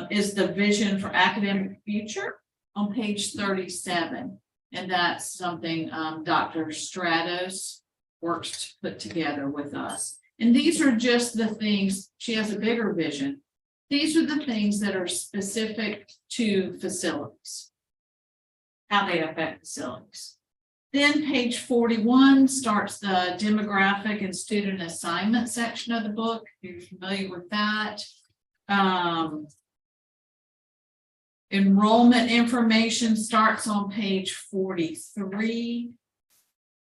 is the vision for academic future on page 37. And that's something Dr. Stratos works to put together with us. And these are just the things, she has a bigger vision. These are the things that are specific to facilities, how they affect facilities. Then page 41 starts the demographic and student assignment section of the book. If you're familiar with that. Enrollment information starts on page 43.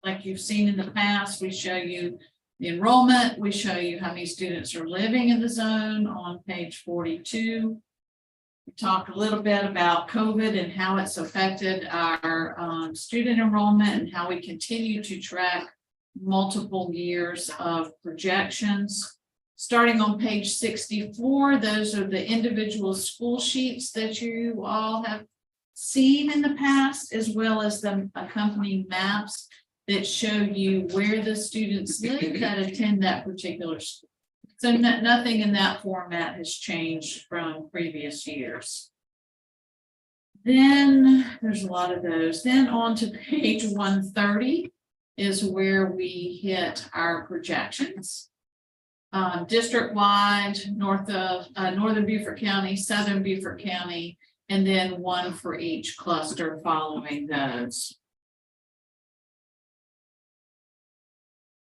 Like you've seen in the past, we show you the enrollment, we show you how many students are living in the zone on page 42. We talked a little bit about COVID and how it's affected our student enrollment and how we continue to track multiple years of projections. Starting on page 64, those are the individual school sheets that you all have seen in the past, as well as the accompanying maps that show you where the students live that attend that particular school. So nothing in that format has changed from previous years. Then there's a lot of those. Then on to page 130 is where we hit our projections. District-wide, north of Northern Beaufort County, Southern Beaufort County, and then one for each cluster following those.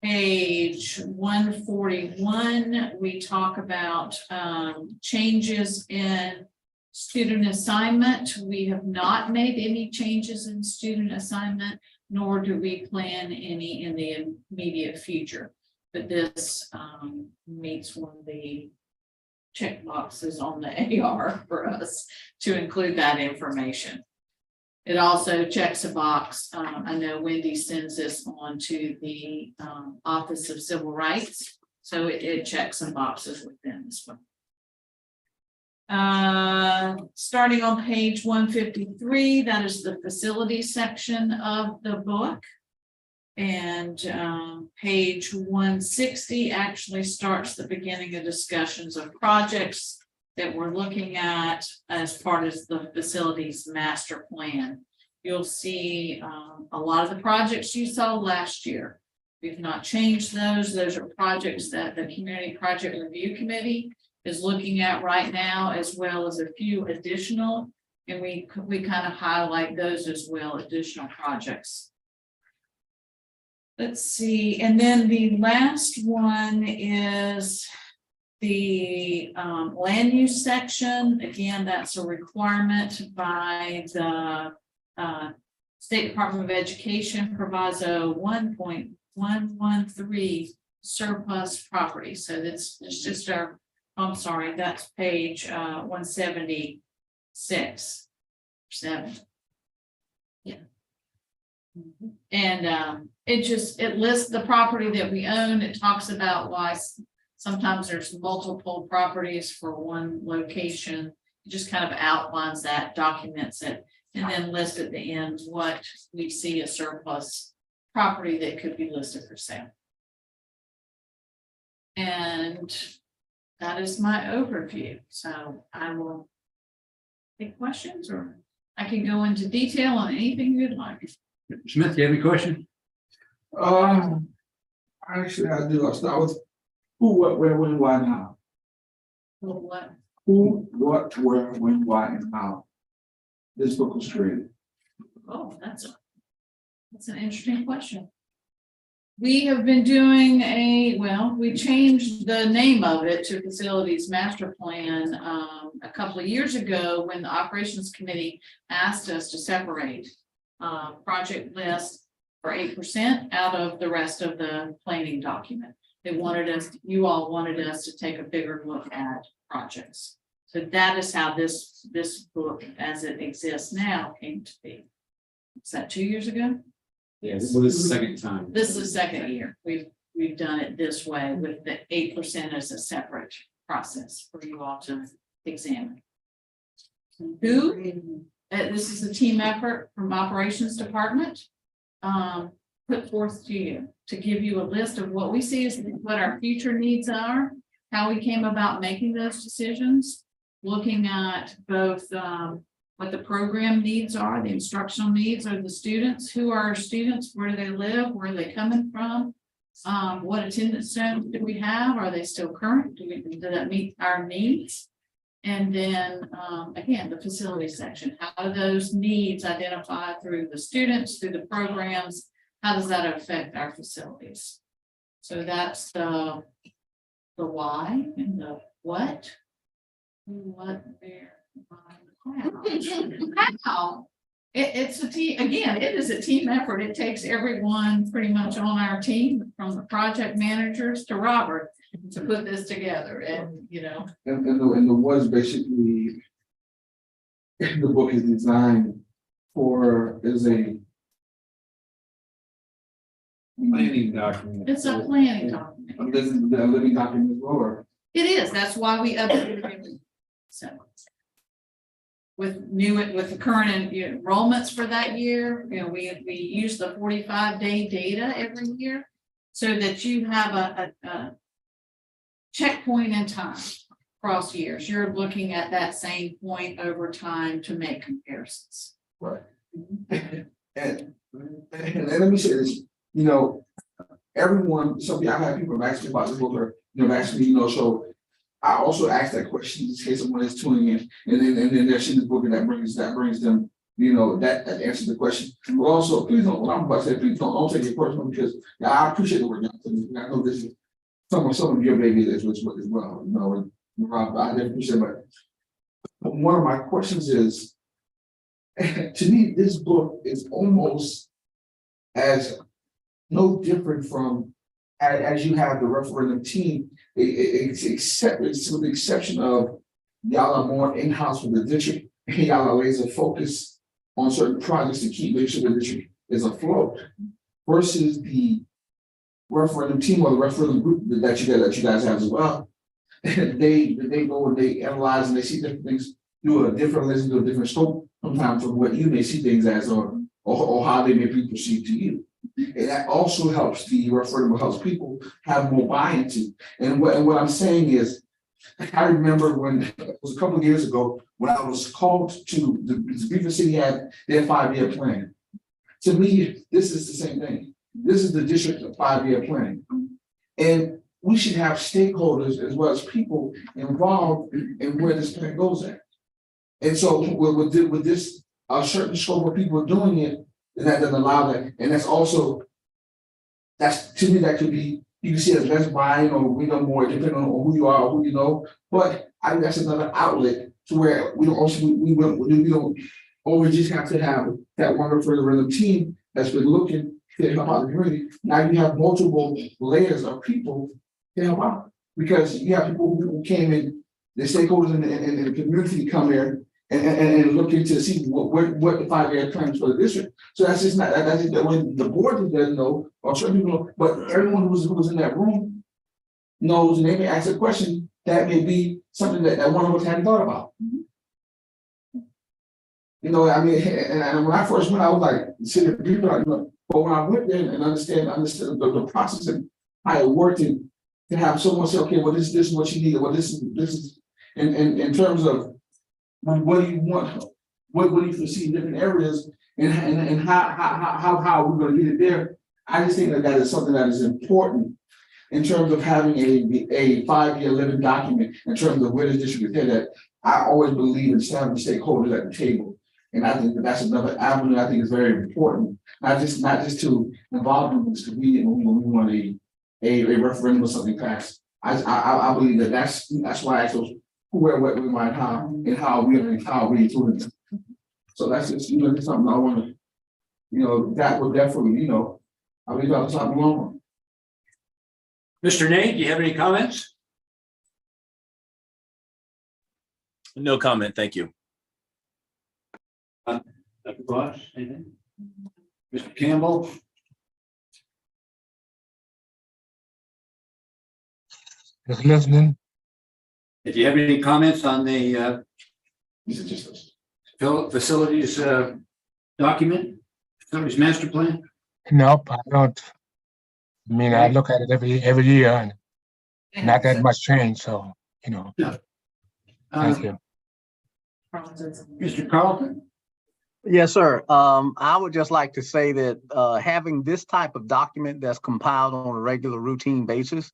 Page 141, we talk about changes in student assignment. We have not made any changes in student assignment, nor do we plan any in the immediate future. But this meets one of the check boxes on the AR for us to include that information. It also checks a box. I know Wendy sends this on to the Office of Civil Rights, so it checks some boxes with them as well. Starting on page 153, that is the facility section of the book. And page 160 actually starts the beginning of discussions of projects that we're looking at as part of the facilities master plan. You'll see a lot of the projects you saw last year. We've not changed those. Those are projects that the Community Project Review Committee is looking at right now, as well as a few additional. And we kind of highlight those as well, additional projects. Let's see, and then the last one is the land use section. Again, that's a requirement by the State Department of Education, proviso 1.113 surplus property. So it's just our, I'm sorry, that's page 176, 7. Yeah. And it lists the property that we own. It talks about why sometimes there's multiple properties for one location. It just kind of outlines that, documents it, and then lists at the end what we see as surplus property that could be listed for sale. And that is my overview. So I will take questions, or I can go into detail on anything you'd like. Smith, do you have any question? Actually, I do. I'll start with who, what, where, when, why, now. What? who, what, where, when, why, and how this book was created? Oh, that's an interesting question. We have been doing we changed the name of it to Facilities Master Plan a couple of years ago when the Operations Committee asked us to separate project list for 8% out of the rest of the planning document. You all wanted us to take a bigger look at projects. So that is how this book as it exists now came to be. Is that 2 years ago? Yes, well, this is the second time. This is the second year. We've done it this way with the 8% as a separate process for you all to examine. This is a team effort from Operations Department. Put forth to you to give you a list of what we see as what our future needs are, how we came about making those decisions, looking at both what the program needs are, the instructional needs of the students, who are our students, where do they live, where are they coming from, what attendance zones do we have, are they still current, do that meet our needs? And then again, the facility section, how do those needs identify through the students, through the programs, how does that affect our facilities? So that's the why and the what, where, how. It's a team, again, it is a team effort. It takes everyone pretty much on our team, from the project managers to Robert, to put this together. And And the was basically, the book is designed as a Planning document. it's a planning document. a living document as well. Or It is, that's why we updated it. So. With the current enrollments for that year, we use the 45-day data every year so that you have a checkpoint in time across years. You're looking at that same point over time to make comparisons. right. And let me say this, everyone, I have people ask me about this book, or ask me, so I also ask that question in case someone is tuning in, and then they're seeing this book, and that brings them, that answers the question. But also, please don't. What I'm about to say, please don't take it personal, because I appreciate the work y'all doing. I know this is some of your baby as well. And Rob, I definitely appreciate it. But one of my questions is, to me, this book is almost as no different from as you have the referendum team, except with the exception of y'all are more in-house with the district, and y'all are laser focused on certain projects to make sure the district is afloat, versus the referendum team or the referendum group that you guys have as well. They go and they analyze and they see different things through a different lens, through a different scope, sometimes from what you may see things as, or how they may be perceived to you. And that also helps the referendum, helps people have more buy-in to. And what I'm saying is, I remember when it was a couple of years ago when I was called to the Beaver City had their 5-year plan. To me, this is the same thing. This is the district 5-year plan, and we should have stakeholders as well as people involved in where this plan goes at. And so with this a certain scope of people doing it, and that doesn't allow that. And that's to me, that could be, you can see it as less buy-in, or we know more depending on who you are or who you know. But I think that's another outlet to where we don't always just have to have that one referendum team that's been looking to help out the community. Now you have multiple layers of people to help out, because you have people who came in, the stakeholders in the community come here and looking to see what the 5-year plan is for the district. So that's just not, that's just that when the board doesn't know, or certain people know, but everyone who was in that room knows, and they may ask a question that may be something that one of us hadn't thought about. I mean, and when I first went, I was like, sitting there, people, but when I went there and understood the process and how it worked, and to have someone say, okay, well, this is what you need, well, this is, in terms of what do you want, what do you foresee in different areas, and how we're going to get it there. I just think that is something that is important in terms of having a 5-year living document, in terms of where this district is headed, I always believe in having stakeholders at the table. And I think that's another avenue I think is very important, not just to involve them, because we want a referendum or something passed. I believe that's why I asked those who, where, what, when, why, and how we doing it. So that's just, just something I want to, that would definitely, I believe that's something wrong. Mr. Nate, do you have any comments? No comment, thank you. Dr. Boss, anything? Mr. Campbell? Just listening. If you have any comments on the This is just facilities document, facilities master plan? Nope, I don't. I mean, I look at it every year and not that much change, so, thank you. Mr. Carlton? Yes, sir. I would just like to say that having this type of document that's compiled on a regular routine basis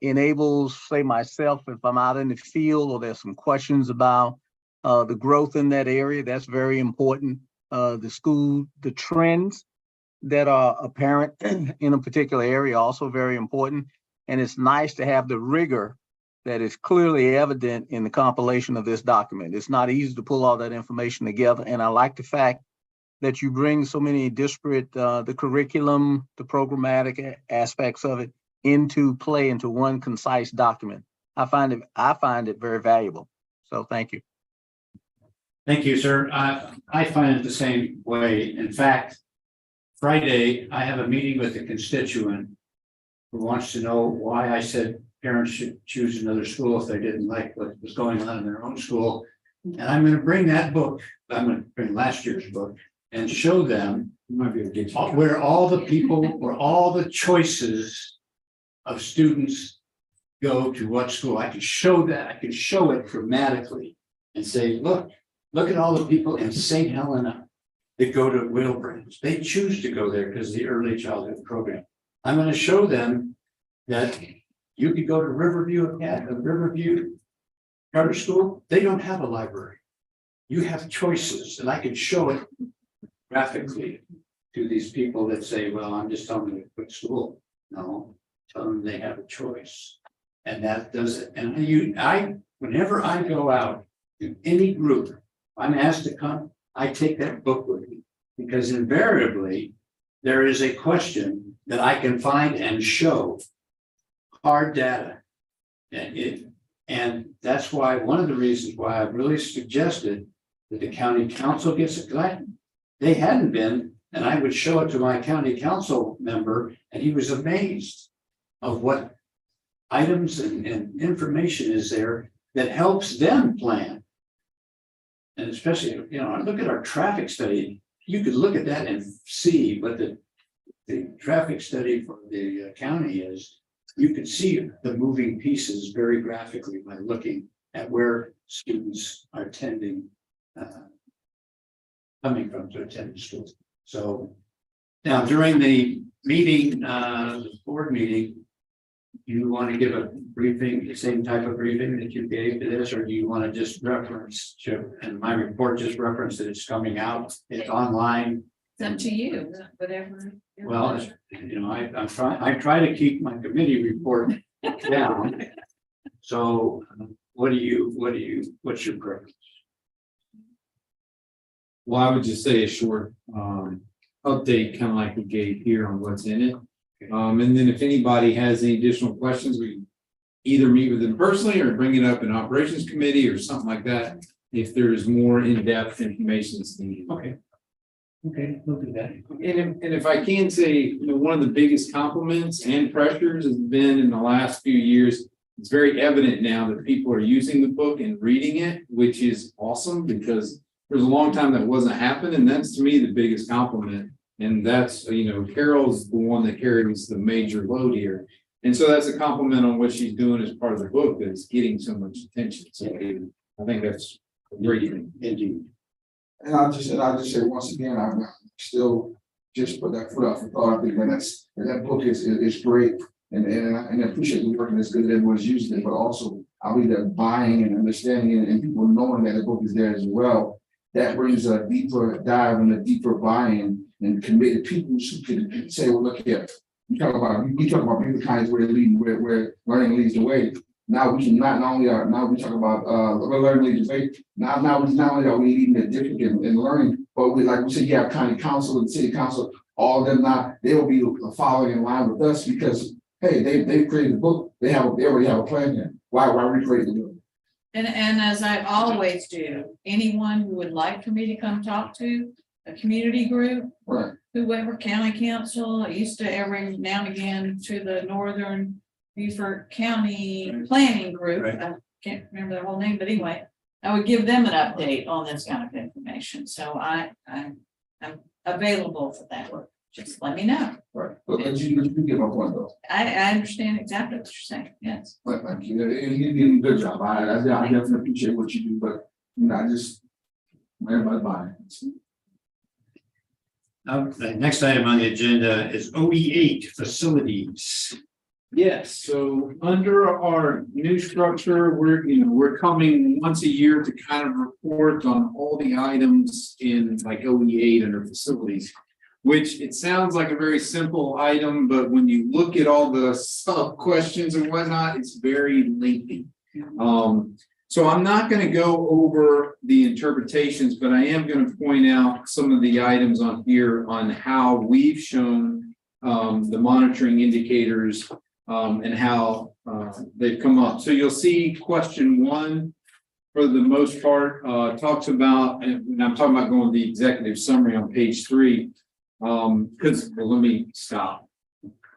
enables, say myself, if I'm out in the field or there's some questions about the growth in that area, that's very important. The trends that are apparent in a particular area also very important. And it's nice to have the rigor that is clearly evident in the compilation of this document. It's not easy to pull all that information together. And I like the fact that you bring so many disparate, the curriculum, the programmatic aspects of it into play into one concise document. I find it very valuable. So thank you. Thank you, sir. I find it the same way. In fact, Friday, I have a meeting with a constituent who wants to know why I said parents should choose another school if they didn't like what was going on in their own school. And I'm going to bring that book, I'm going to bring last year's book and show them where all the choices of students go to what school. I can show that, I can show it dramatically and say, look at all the people in St. Helena that go to Wilbrams. They choose to go there because of the early childhood program. I'm going to show them that you could go to Riverview Charter School. They don't have a library. You have choices, and I can show it graphically to these people that say, well, I'm just telling them to quit school. No, tell them they have a choice. And that does it. And whenever I go out to any group, I'm asked to come, I take that book with me, because invariably there is a question that I can find and show hard data. And that's why one of the reasons why I've really suggested that the county council gets it. They hadn't been, and I would show it to my county council member, and he was amazed of what items and information is there that helps them plan. And especially, look at our traffic study. You could look at that and see what the traffic study for the county is. You could see the moving pieces very graphically by looking at where students are coming from to attend school. So now during the meeting, the board meeting, you want to give a briefing, the same type of briefing that you gave to this, or do you want to just reference and my report just reference that it's coming out, it's online? It's up to you, whatever. Well, I try to keep my committee report down. So what's your preference? Well, I would just say a short update, kind of like we gave here on what's in it. And then if anybody has any additional questions, we either meet with them personally or bring it up in operations committee or something like that. If there's more in-depth information that's needed. Okay, we'll do that. And if I can say, one of the biggest compliments and pressures has been in the last few years, it's very evident now that people are using the book and reading it, which is awesome, because there's a long time that wasn't happening. And that's, to me, the biggest compliment. And that's, Carol's the one that carries the major load here. And so that's a compliment on what she's doing as part of the book that's getting so much attention. So I think that's a great thing. Indeed. And I'll just say once again, I'm still just put that foot off the thought. I think that book is great. And I appreciate the work and it's good that everyone's using it, but also I believe that buying and understanding it and people knowing that the book is there as well. That brings a deeper dive and a deeper buy-in and committed people who can say, well, look here, we talk about being the kinds where leading, where learning leads the way. Now we can now we talk about learning leads the way. Now not only are we leading the district in learning, but we like we said, you have county council and city council, all of them now, they will be following in line with us because hey, they created the book, they already have a plan here. Why recreate the book? And as I always do, anyone who would like for me to come talk to a community group, Right. whoever, county council, I used to every now and again to the Northern Beaufort County Planning Group. Right. I can't remember their whole name, but anyway, I would give them an update on this kind of information. So I'm available for that work. Just let me know. Right. But you get my point though. I understand exactly what you're saying. Yes. But thank you. And you did a good job. I definitely appreciate what you do, but you know, I just everybody buying. The next item on the agenda is OE8 facilities. Yes, so under our new structure, we're coming once a year to kind of report on all the items in like OE8 under facilities. Which it sounds like a very simple item, but when you look at all the sub questions and whatnot, it's very lengthy. So I'm not going to go over the interpretations, but I am going to point out some of the items on here on how we've shown the monitoring indicators and how they've come up. So you'll see question 1 for the most part talks about, and I'm talking about going to the executive summary on page 3. Because let me stop.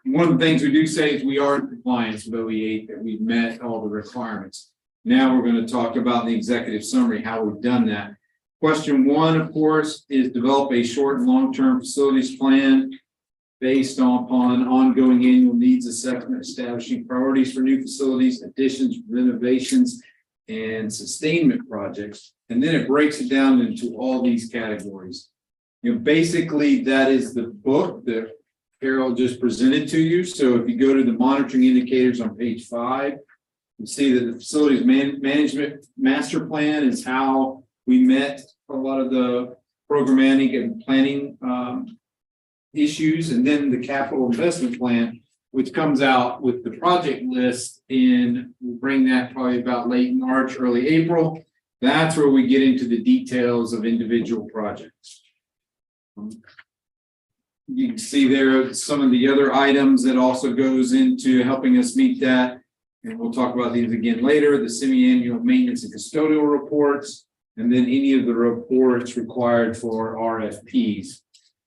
One of the things we do say is we are in compliance with OE8, that we've met all the requirements. Now we're going to talk about the executive summary, how we've done that. Question 1, of course, is develop a short and long-term facilities plan based upon ongoing annual needs assessment, establishing priorities for new facilities, additions, renovations, and sustainment projects. And then it breaks it down into all these categories. Basically, that is the book that Carol just presented to you. So if you go to the monitoring indicators on page 5, you see that the facilities management master plan is how we met a lot of the programmatic and planning issues. And then the capital investment plan, which comes out with the project list we'll bring that probably about late March, early April. That's where we get into the details of individual projects. You can see there some of the other items that also goes into helping us meet that. And we'll talk about these again later, the semi-annual maintenance and custodial reports, and then any of the reports required for RFPs.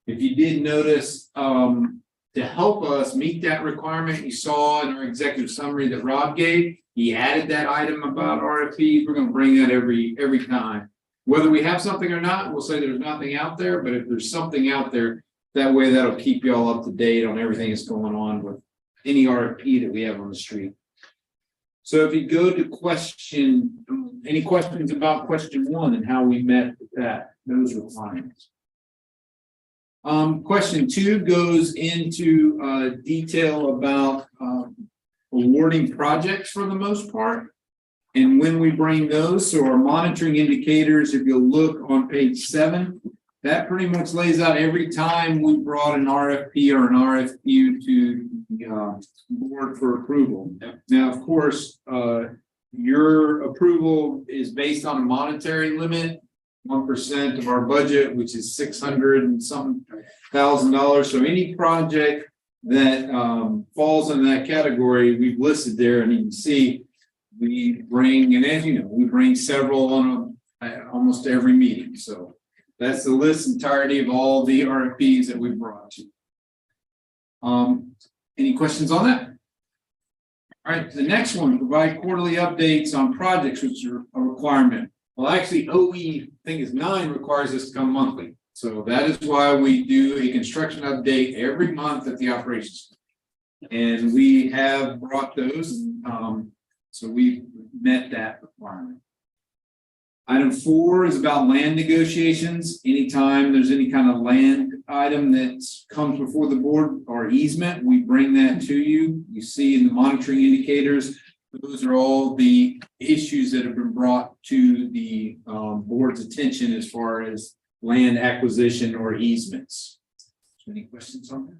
If you did notice, to help us meet that requirement, you saw in our executive summary that Rob gave, he added that item about RFPs. We're going to bring that every time. Whether we have something or not, we'll say there's nothing out there, but if there's something out there, that way that'll keep you all up to date on everything that's going on with any RFP that we have on the street. So if you go to any questions about question 1 and how we met those requirements. Question 2 goes into detail about awarding projects for the most part. And when we bring those, so our monitoring indicators, if you'll look on page 7, that pretty much lays out every time we brought an RFP or an RFQ to the board for approval. Now, of course, your approval is based on a monetary limit, 1% of our budget, which is $600 and some $1,000. So any project that falls in that category, we've listed there, and you can see we bring, and as you know, we bring several on almost every meeting. So that's the list entirety of all the RFPs that we brought to you. Any questions on that? All right, the next one, provide quarterly updates on projects, which are a requirement. Well, actually, OE, I think is 9, requires us to come monthly. So that is why we do a construction update every month at the operations. And we have brought those. So we've met that requirement. Item 4 is about land negotiations. Anytime there's any kind of land item that comes before the board or easement, we bring that to you. You see in the monitoring indicators, those are all the issues that have been brought to the board's attention as far as land acquisition or easements. Any questions on that?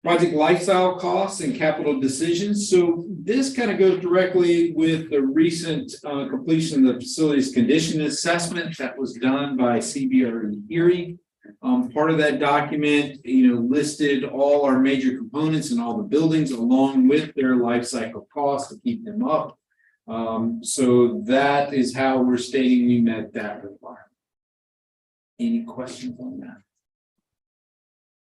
Project lifestyle costs and capital decisions. So this kind of goes directly with the recent completion of the facilities condition assessment that was done by CBRE Erie. Part of that document, listed all our major components and all the buildings along with their life cycle costs to keep them up. So that is how we're stating we met that requirement. Any questions on that?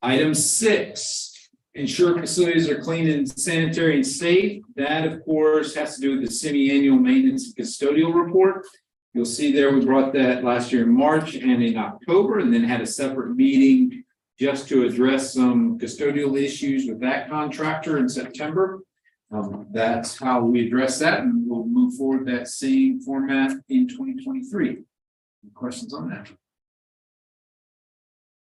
Item 6. Ensure facilities are clean and sanitary and safe. That, of course, has to do with the semi-annual maintenance and custodial report. You'll see there, we brought that last year in March and in October, and then had a separate meeting just to address some custodial issues with that contractor in September. That's how we address that, and we'll move forward that same format in 2023. Any questions on that?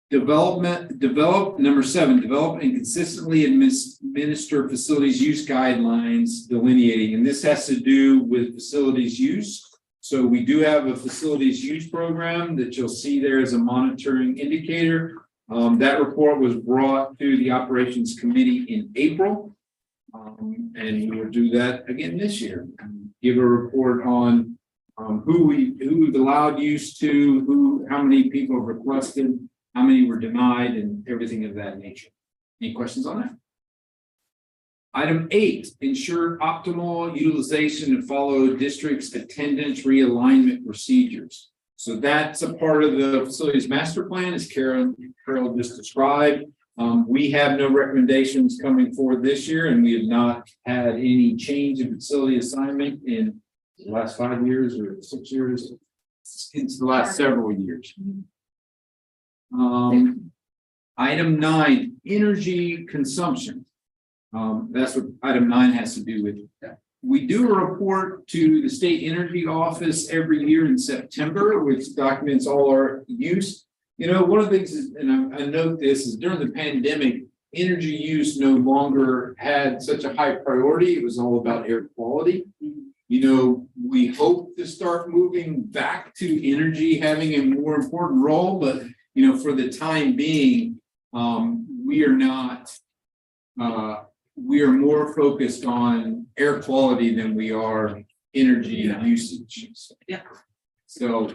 Number 7, develop and consistently administer facilities use guidelines delineating, and this has to do with facilities use. So we do have a facilities use program that you'll see there as a monitoring indicator. That report was brought to the operations committee in April. And we will do that again this year. Give a report on who we've allowed use to, how many people have requested, how many were denied, and everything of that nature. Any questions on that? Item 8, ensure optimal utilization and follow district's attendance realignment procedures. So that's a part of the facilities master plan, as Carol just described. We have no recommendations coming forward this year, and we have not had any change in facility assignment in the last 5 years or 6 years. It's the last several years. Item 9, energy consumption. That's what item 9 has to do with. We do a report to the state energy office every year in September, which documents all our use. One of the things is, and I note this, is during the pandemic, energy use no longer had such a high priority. It was all about air quality. We hope to start moving back to energy having a more important role, but for the time being, we are not. We are more focused on air quality than we are energy usage. Yeah. So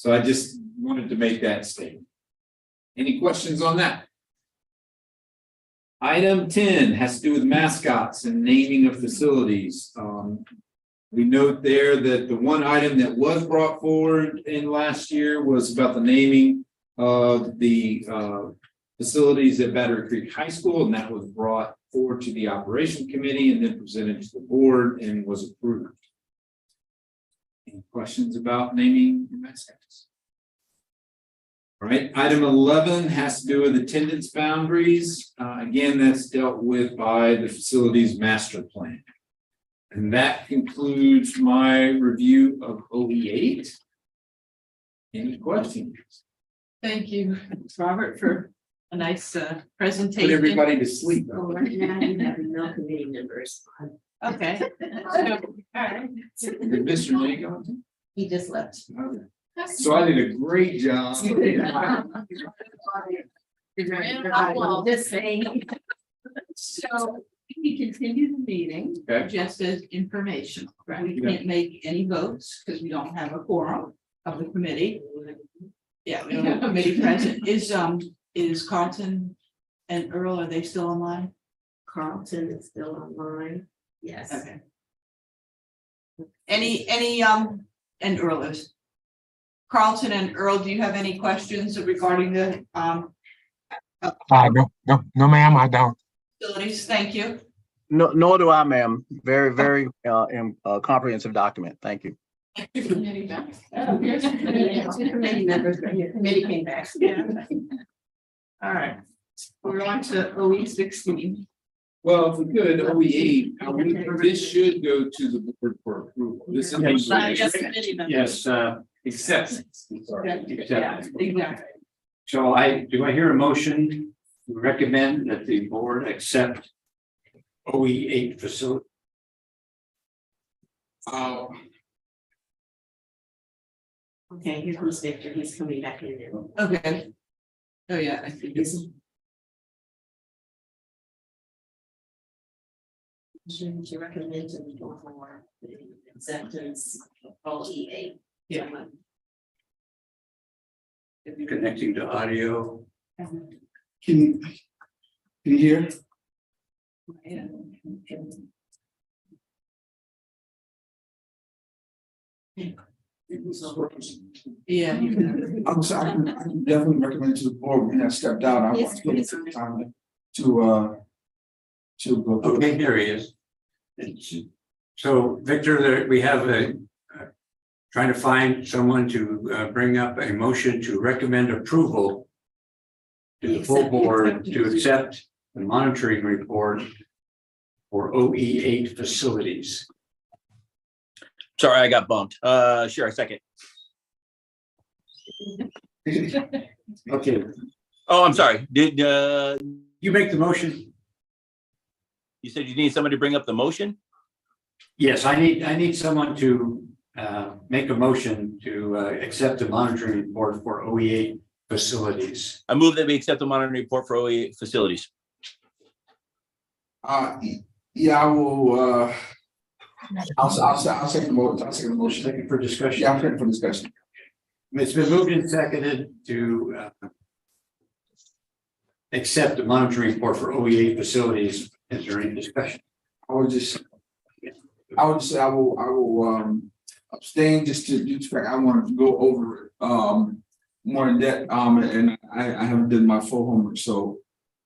I just wanted to make that statement. Any questions on that? Item 10 has to do with mascots and naming of facilities. We note there that the one item that was brought forward in last year was about the naming of the facilities at Battery Creek High School, and that was brought forward to the operation committee and then presented to the board and was approved. Any questions about naming the mascots? All right, item 11 has to do with attendance boundaries. Again, that's dealt with by the facilities master plan. And that concludes my review of OE8. Any questions? Thank you, Robert, for a nice presentation. Put everybody to sleep. So right now, you have no committee members. Okay. All right. Did Mr. Lee go? He just left. Okay. So I did a great job. Well, just saying. So we continue the meeting Okay. just as information, right? We can't make any votes because we don't have a quorum of the committee. Yeah, we don't have a committee present. Is Carlton and Earl, are they still online? Carlton is still online. Yes. Okay. Any, and Earl is. Carlton and Earl, do you have any questions regarding the No, ma'am, I don't. facilities? Thank you. No, nor do I, ma'am. Very, very comprehensive document. Thank you. Committee members, but your committee came back. All right, we're on to OE 16. Well, if we could, OE8, this should go to the board for approval. This is. Yes, Except. Exactly. so do I hear a motion to recommend that the board accept OE8 facility? Okay, here comes Victor, he's coming back in now. Okay. Oh, yeah, I think it's. To recommend to the board for the acceptance of OE8. Yeah. Connecting to audio. Can you hear? Yeah. I'm sorry, I can definitely recommend to the board, when I stepped out, I want to give it some time to go. through. Okay, here he is. So Victor, we have trying to find someone to bring up a motion to recommend approval to the full board to accept the monitoring report for OE8 facilities. Sorry, I got bumped. Sure, a second. Okay, Oh, I'm sorry. Did, you make the motion? you said you need somebody to bring up the motion? Yes, I need someone to make a motion to accept the monitoring report for OE8 facilities. I move that we accept the monitoring report for OE facilities. Yeah, I will, I'll second the motion, Second for discussion. Yeah, I'm second for discussion. It's been moved and seconded to accept the monitoring report for OE8 facilities. Is there any discussion? I would just say I will abstain just to fact, I want to go over it more in depth, and I haven't done my full homework, so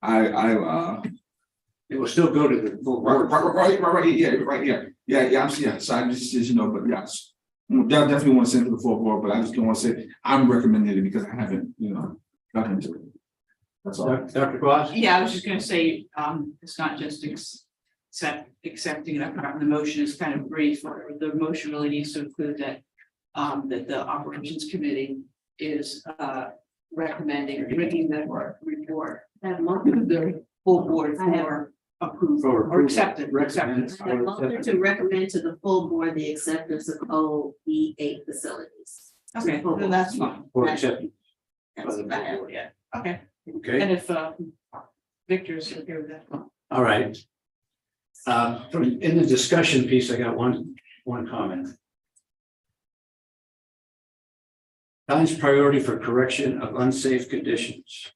It will still go to the full board. Yeah, so I just, but yes. Definitely want to send it to the full board, but I just don't want to say I'm recommending it because I haven't, gotten into it. That's all. Dr. Claus? Yeah, I was just gonna say, it's not just accepting it, the motion is kind of brief, or the motion really needs to include that. That the operations committee is recommending, bringing that report. The full board for approval or acceptance. I motion to recommend to the full board the acceptance of OE8 facilities. Okay, then that's fine. For acceptance. That's what I have. Yeah, okay. Okay, And if Victor's okay with that. all right. In the discussion piece, I got one comment. Time's priority for correction of unsafe conditions.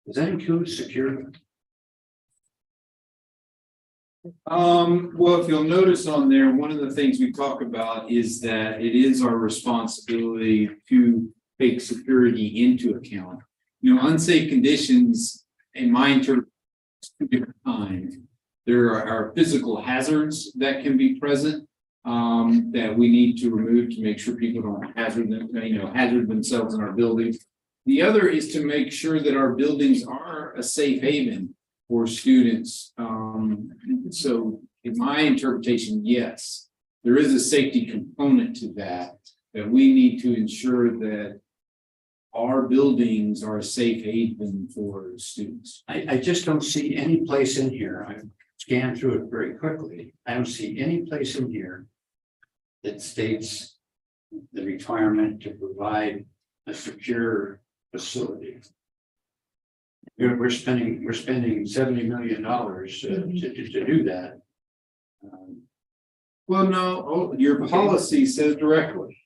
Does that include security? Well, if you'll notice on there, one of the things we talk about is that it is our responsibility to take security into account. Unsafe conditions, in my interpretation, two different kinds. There are physical hazards that can be present that we need to remove to make sure people don't hazard themselves in our buildings. The other is to make sure that our buildings are a safe haven for students. So in my interpretation, yes, there is a safety component to that we need to ensure that our buildings are a safe haven for students. I just don't see any place in here. I scanned through it very quickly. I don't see any place in here that states the requirement to provide a secure facility. We're spending $70 million to do that. Well, no, your policy says directly.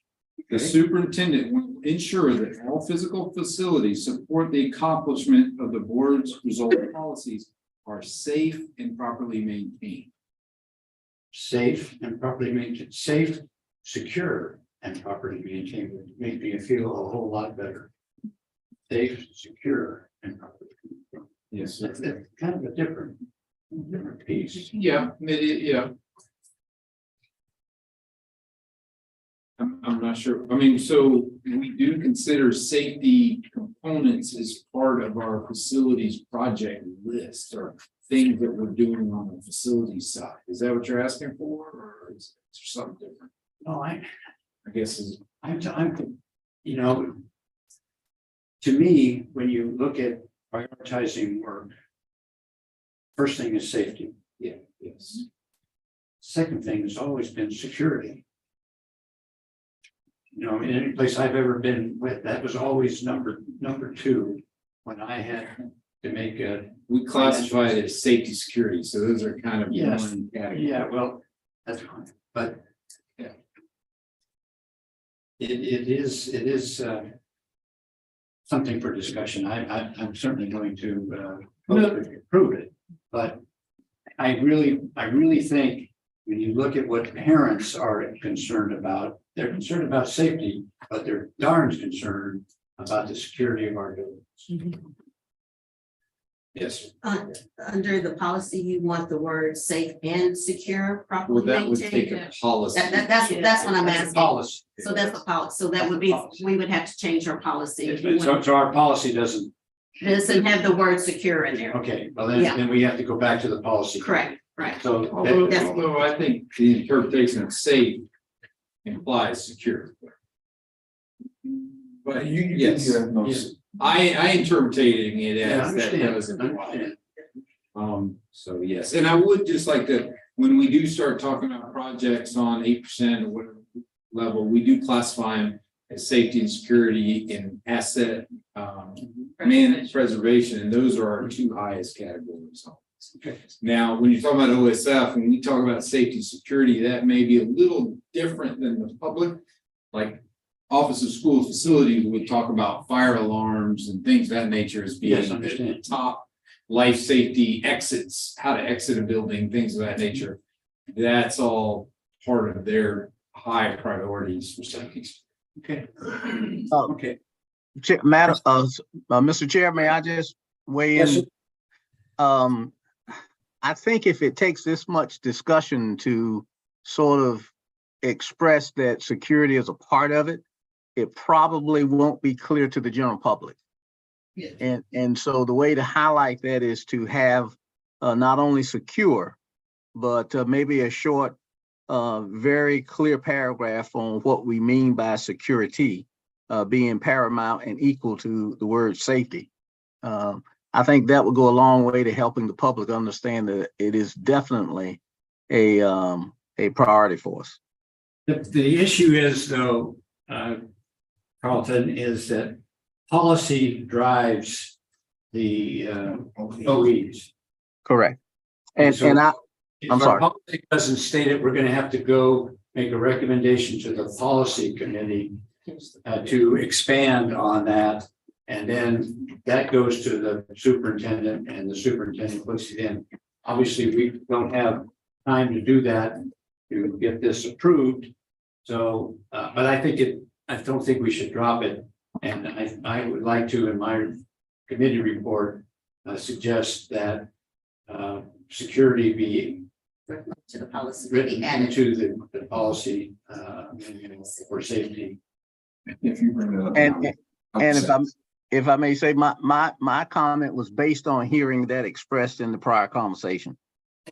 The Okay. superintendent will ensure that all physical facilities support the accomplishment of the board's result policies are safe and properly maintained. Safe and properly maintained, safe, secure and properly maintained would make me feel a whole lot better. Safe, secure and properly. Yes. That's kind of a different piece. Yeah, yeah. I'm not not sure. I mean, so we do consider safety components as part of our facilities project list or things that we're doing on the facility side. Is that what you're asking for, or is there something different? No, I guess is. I'm, you know, to me, when you look at prioritizing work, first thing is safety. Yeah, yes. Second thing has always been security. You know, in any place I've ever been with, that was always number two when I had to make a. We classify it as safety security, so those are kind of Yes. one category. Yeah, well, that's fine, but. Yeah. It is something for discussion. I'm certainly going to approve it, but I really think when you look at what parents are concerned about, they're concerned about safety, but they're darn concerned about the security of our buildings. Yes, Under the policy, you want the word safe and secure well, properly that would take maintained. a policy. That's what I'm That's a asking. policy. So that's the policy. So that would be, we would have to change our policy. If you want- So our policy doesn't, Doesn't have the word secure in there. okay, well Yeah. then we have to go back to the policy. Correct, right. So Although, that- although I think the interpretation of safe implies secure. But yes, yes. I interpreting it Yeah, I as that understand. does imply. Understand. So yes, and I would just like to, when we do start talking about projects on 8% or whatever level, we do classify them as safety and security and asset management preservation, and those are our two highest categories. Okay. Now, when you talk about OSF, when we talk about safety and security, that may be a little different than the public. Like Office of School Facilities would talk about fire alarms and things of that nature as being Yes, the understand. top life safety exits, how to exit a building, things of that nature. That's all part of their high priorities for safety. Okay. Okay. Madam, Mr. Chair, may I just weigh Yes, in? I think if it takes this much discussion to sort of express that security is a part of it, it probably won't be clear to the general public. And so the way to highlight that is to have not only secure, but maybe a short, very clear paragraph on what we mean by security being paramount and equal to the word safety. I think that would go a long way to helping the public understand that it is definitely a priority for us. The issue is though, Carlton, is that policy drives the OEs. Correct. So And if I'm our sorry. policy doesn't state it, we're gonna have to go make a recommendation to the policy committee to expand on that. And then that goes to the superintendent and the superintendent puts it in. Obviously, we don't have time to do that to get this approved. So, but I don't think we should drop it. And I would like to, in my committee report, suggest that security be To the policy. written Added. into the policy for safety. If you bring that up. And if I may say, my comment was based on hearing that expressed in the prior conversation.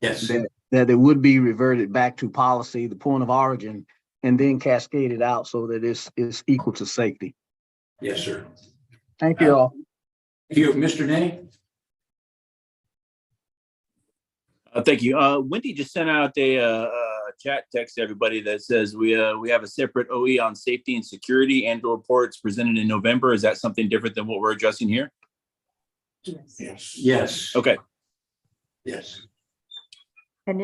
Yes. That it would be reverted back to policy, the point of origin, and then cascaded out so that it's equal to safety. Yes, sir. Thank you all. Thank you, Mr. Nay. Thank you. Wendy just sent out a chat text to everybody that says we have a separate OE on safety and security and reports presented in November. Is that something different than what we're addressing here? Yes. Yes. Okay. Yes. And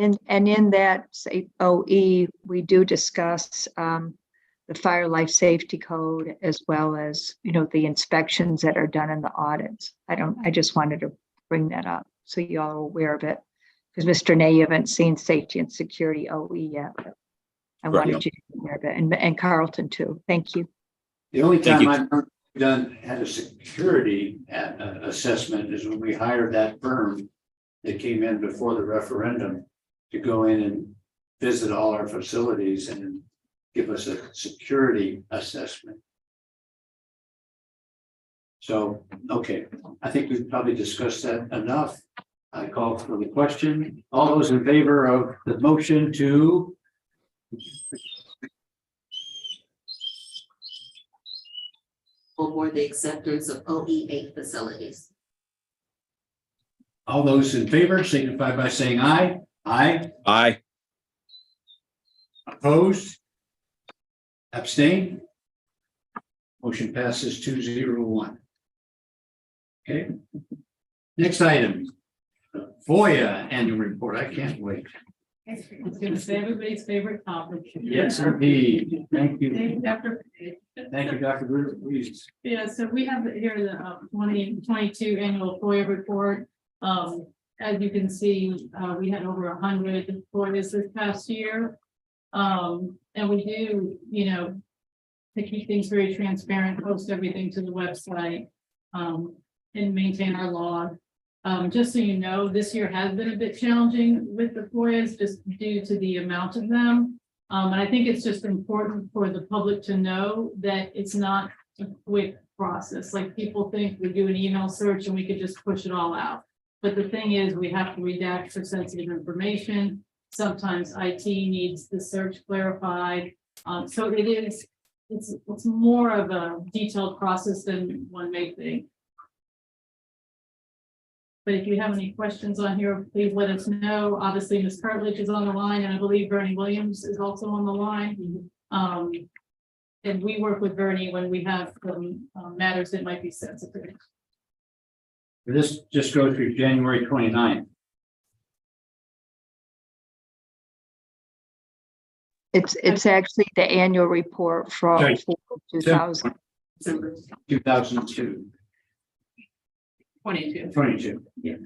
in that say OE, we do discuss the fire life safety code as well as, the inspections that are done in the audits. I just wanted to bring that up so you all are aware of it. Because Mr. Nay, you haven't seen safety and security OE yet, but I wanted you to be aware of it, and Carlton too. Thank you. The only time I've had a security assessment is when we hired that firm that came in before the referendum to go in and visit all our facilities and give us a security assessment. So, okay, I think we've probably discussed that enough. I call for the question. All those in favor of the motion to For the acceptance of OE8 facilities. all those in favor signify by saying aye. Aye. Aye. Opposed? Abstain? Motion passes 2-0-1. Okay. Next item. FOIA annual report. I can't wait. It's gonna say everybody's favorite topic. Yes, indeed. Thank you. Thank you, Dr. Thank you, Dr. Bruder, please. Yeah, so we have here the 2022 annual FOIA report. As you can see, we had over 100 FOIAs this past year. And we do, you know, to keep things very transparent, post everything to the website, and maintain our log. Just so you know, this year has been a bit challenging with the FOIAs just due to the amount of them. And I think it's just important for the public to know that it's not a quick process. Like people think we do an email search and we could just push it all out. But the thing is, we have to redact for sensitive information. Sometimes IT needs the search clarified. So it's more of a detailed process than one may think. But if you have any questions on here, please let us know. Obviously, Ms. Cartledge is on the line, and I believe Bernie Williams is also on the line. And we work with Bernie when we have matters that might be sensitive. This just goes through January 29th. It's actually the annual report for Sorry. 2000. 2002. 22. Yeah.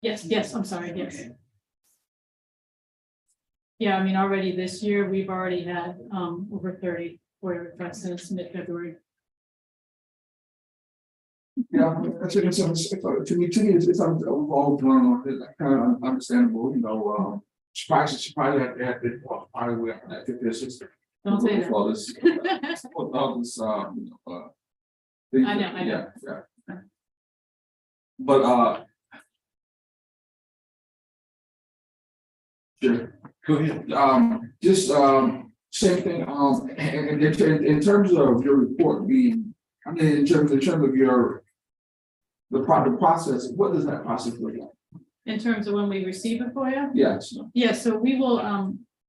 Yes, I'm sorry, yes. Okay. Yeah, I mean, already this year, we've already had over 30 FOIA requests since mid-February. Yeah, to me, it's all done on it, kind of understandable, you know, she probably had to, well, probably we have to this system. Don't say that. All this, all this, I know. Yeah. But, sure. Go ahead. Just, same thing, and in terms of your report being, I mean, in terms of your, the process, what does that process look like? In terms of when we receive a FOIA? Yes. Yeah, so we will,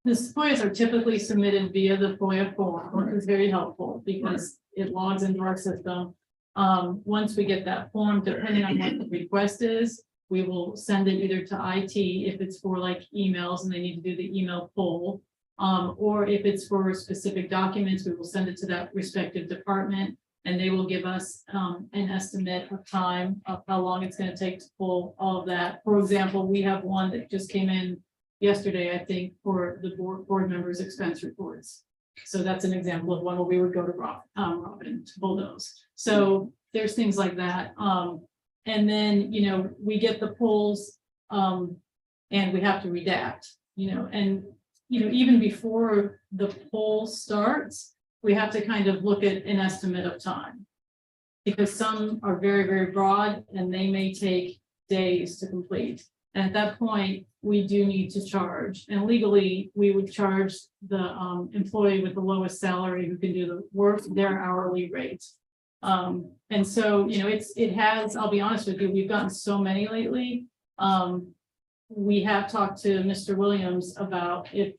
the FOIAs are typically submitted via the FOIA form, which is very helpful because it logs into our system. Once we get that form, depending on what the request is, we will send it either to IT if it's for like emails and they need to do the email poll. Or if it's for specific documents, we will send it to that respective department and they will give us an estimate of time of how long it's going to take to pull all of that. For example, we have one that just came in yesterday, I think, for the board members' expense reports. So that's an example of one where we would go to Robin to pull those. So there's things like that. And then, you know, we get the polls and we have to redact, you know, and, you know, even before the poll starts, we have to kind of look at an estimate of time. Because some are very, very broad and they may take days to complete. And at that point, we do need to charge. And legally, we would charge the employee with the lowest salary who can do the work, their hourly rate. And so, you know, it has, I'll be honest with you, we've gotten so many lately. We have talked to Mr. Williams about if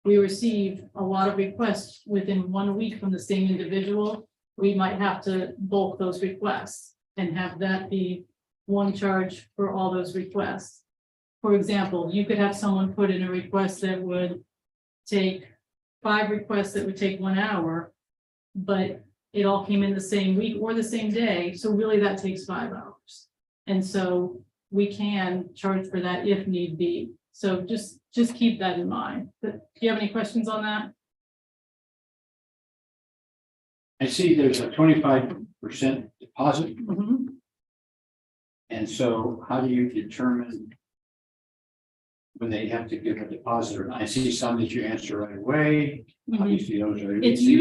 we receive a lot of requests within 1 week from the same individual, we might have to bulk those requests and have that be one charge for all those requests. For example, you could have someone put in a request that would take 5 requests that would take 1 hour, but it all came in the same week or the same day. So really that takes 5 hours. And so we can charge for that if need be. So just keep that in mind. But do you have any questions on that? I see there's a 25% deposit. Mm-hmm. And so how do you determine when they have to give a deposit, or I see some that you answer right away. Obviously, those are It's easy.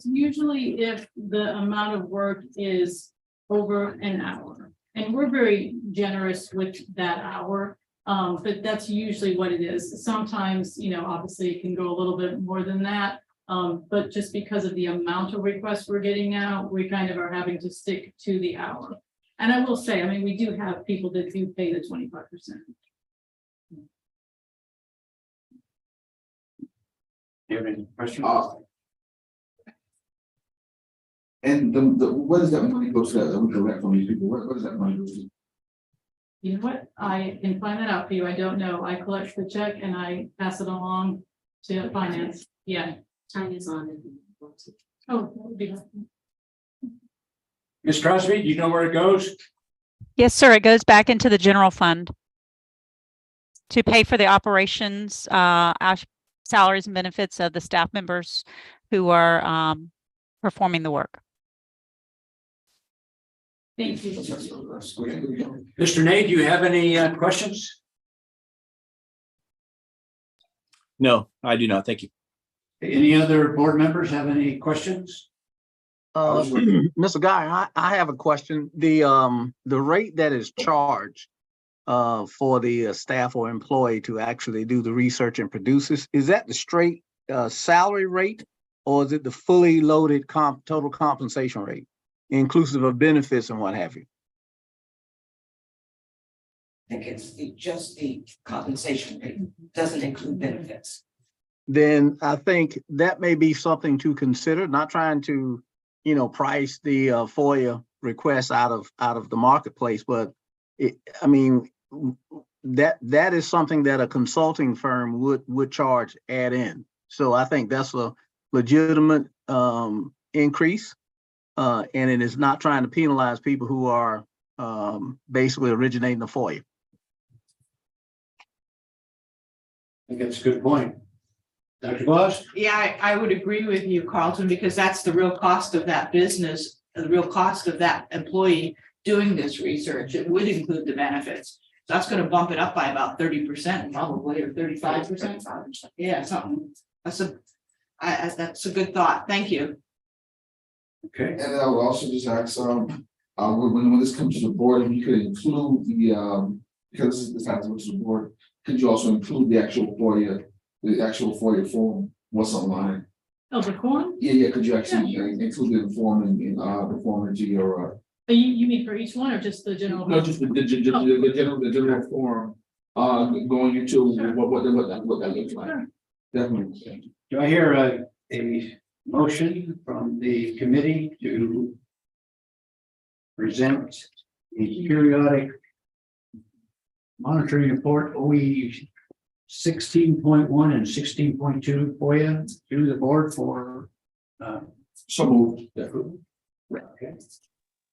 usually if the amount of work is over an hour. And we're very generous with that hour, but that's usually what it is. Sometimes, you know, obviously it can go a little bit more than that. But just because of the amount of requests we're getting out, we kind of are having to stick to the hour. And I will say, I mean, we do have people that do pay the 25%. Do you have any questions? And where does that money go to that we collect from these people? Where does that money go to? You know what? I can find that out for you. I don't know. I collect the check and I pass it along to finance. Yeah. Time is on it. Oh, that would be. Ms. Crosby, do you know where it goes? Yes, sir. It goes back into the general fund to pay for the operations, salaries and benefits of the staff members who are performing the work. Thank you. Mr. Nate, do you have any questions? No, I do not. Thank you. Any other board members have any questions? Mr. Guy, I have a question. The rate that is charged for the staff or employee to actually do the research and produce this, is that the straight salary rate, or is it the fully loaded total compensation rate, inclusive of benefits and what have you? I think it's just the compensation rate, doesn't include benefits. Then I think that may be something to consider, not trying to, you know, price the FOIA requests out of the marketplace, but I mean, that is something that a consulting firm would charge add in. So I think that's a legitimate increase, and it is not trying to penalize people who are basically originating the FOIA. I think that's a good point. Dr. Gloss? Yeah, I would agree with you, Carlton, because that's the real cost of that business, the real cost of that employee doing this research. It would include the benefits. So that's gonna bump it up by about 30% probably, or 35%. Yeah, something. That's a good thought. Thank you. Okay. And I would also just ask, when this comes to the board, if you could include the, because this has to go to the board, could you also include the actual FOIA form, what's online? Oh, the form? Yeah, could you actually include the form in the form into your, You mean for each one or just the general? no, just the general form, going into what that looks like. Definitely. Do I hear a motion from the committee to present a periodic monitoring report, OE 16.1 and 16.2 FOIA to the board for so moved. Okay.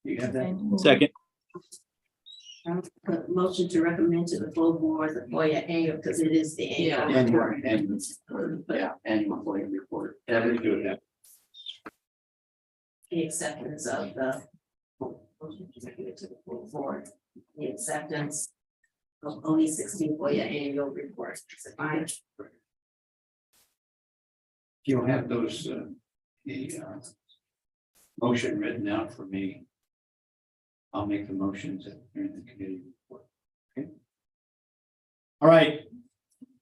You have that? Second. Motion to recommend to the full board the FOIA annual, because it is the annual. Annual FOIA report. Yeah, we do that. The acceptance of the. Motion to give it to the full board, the acceptance of only 16 FOIA annual reports. Is it fine? You'll have those, the motion written out for me. I'll make the motions in the committee report. Okay. All right.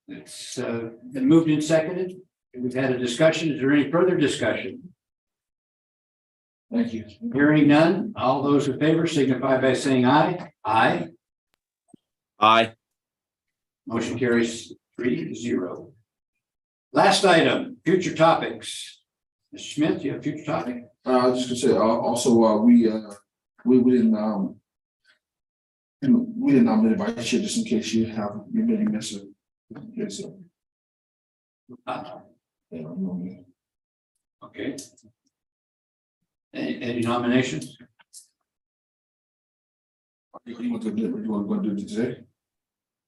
It's been moved and seconded. We've had a discussion. Is there any further discussion? Thank you. Hearing none. All those in favor signify by saying aye. Aye. Aye. Motion carries 3-0. Last item, future topics. Mr. Smith, you have a future topic? I was just gonna say, also, we didn't nominate a vice chair just in case you maybe miss it. Okay, so. Okay. Any nominations? You want to do it today?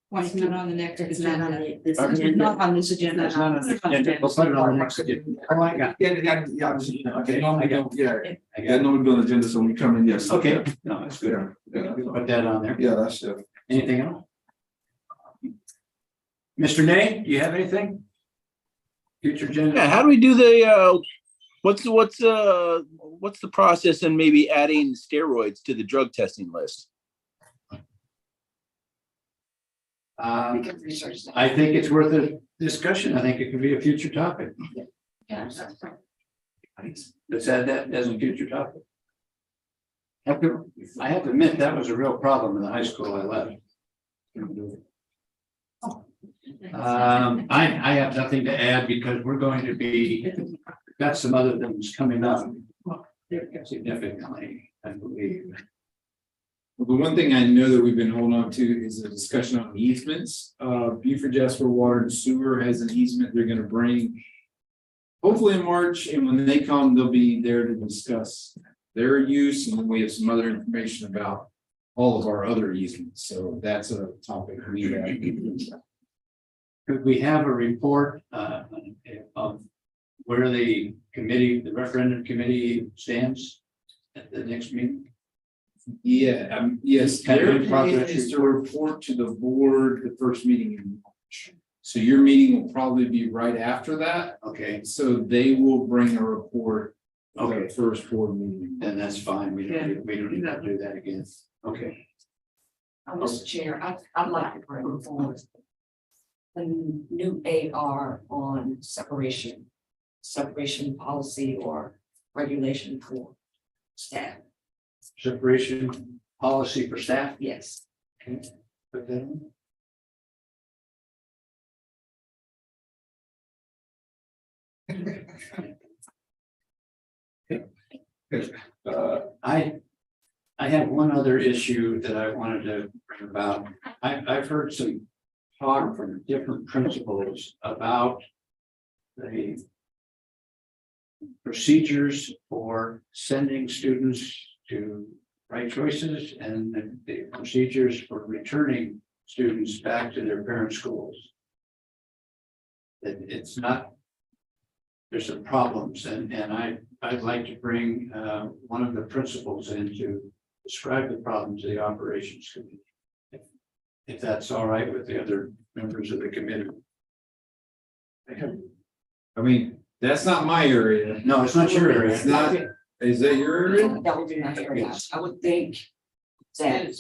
Why is it on the next It's not on agenda? this Okay. agenda. Not on this agenda. It's not on the agenda. We'll put it on the next agenda. Oh, I got it. Yeah. Okay, I got it. Yeah, normally be on the agenda, so when you come in, yes. Okay, no, that's good. Yeah. We'll put that on there. Yeah, that's it. Anything else? Mr. Nay, do you have anything? Future agenda? Yeah, how do we do the, what's the process in maybe adding steroids to the drug testing list? We can research that. I think it's worth a discussion. I think it could be a future topic. Yeah. Let's add that as a future topic. I have to admit, that was a real problem in the high school I left. I have nothing to add because we're going to be, got some other things coming up significantly, I believe. Well, the one thing I know that we've been holding on to is a discussion on easements. Beaufort Jasper Water and Sewer has an easement they're gonna bring. Hopefully in March, and when they come, they'll be there to discuss their use, and then we have some other information about all of our other easements, so that's a topic we have. Could we have a report of where the committee, the referendum committee stands at the next meeting? Yeah, yes, Kind of their in plan progress is to report to the board the first meeting in March. So your meeting will probably be right after that, Okay, so they will bring a report. Okay. The first board meeting. then that's fine. We don't need to do that again. Okay. Mr. Chair, I'd like to bring forward a new AR on separation policy or regulation for staff. Separation policy for staff. Yes. Okay. Put that in. I have one other issue that I wanted to bring about. I've heard some talk from different principals about the procedures for sending students to Right Choices and the procedures for returning students back to their parent schools. It's not, there's some problems, and I'd like to bring one of the principals in to describe the problems of the operations committee. If that's all right with the other members of the committee. I mean, that's not my area. No, it's not your area. It's not, is that your area? That would be my area. I would think that.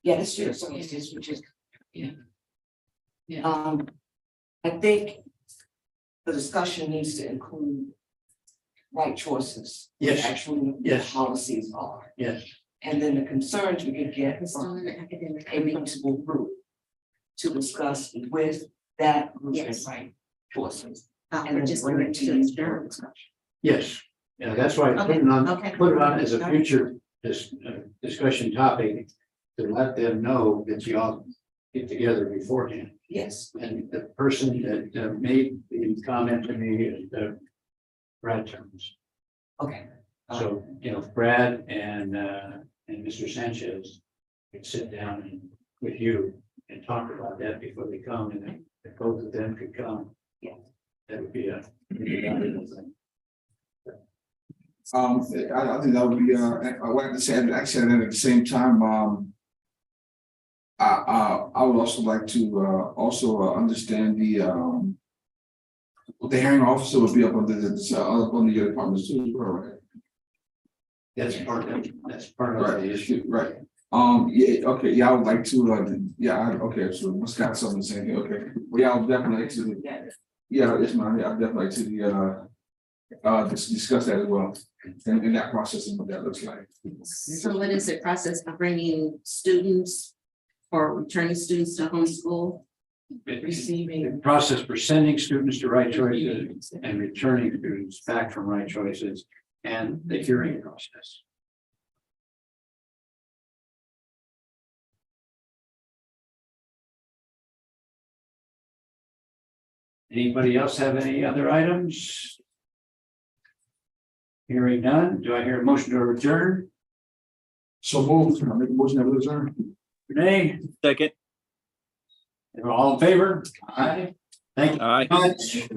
Yeah, that's true. So it's just, which is. Yeah. I think the discussion needs to include right choices. Yes. Actually, Yes. policies are. Yes. And then the concerns we could get from a municipal group to discuss with that group and Yes. right choices. And And then just bring it to you for discussion. Yes, yeah, that's why I put it on as a future discussion topic to let them know that you all get together beforehand. Yes. And the person that made the comment to me is Brad Terms. Okay. So, Brad and Mr. Sanchez could sit down with you and talk about that before they come, and then if both of them could come. Yeah. That would be a valuable thing. I think that would be, I wanted to say, actually, at the same time, I would also like to, understand the hearing officer would be up under your department too, right? That's part of the issue. Right. Yeah, okay, yeah, I would like to, okay, so what's got something to say here, okay. Well, yeah, I would definitely like to, yes, ma'am, yeah, I'd definitely like to, discuss that as well, and in that process and what that looks like. So what is the process of bringing students or returning students to homeschool? The process for sending students to Right Choices and returning students back from Right Choices and the hearing process. Anybody else have any other items? Hearing none, do I hear a motion to adjourn? So moved, I make a motion to adjourn. Renee, Second. all in favor? Aye. Thank you. Aye. Much.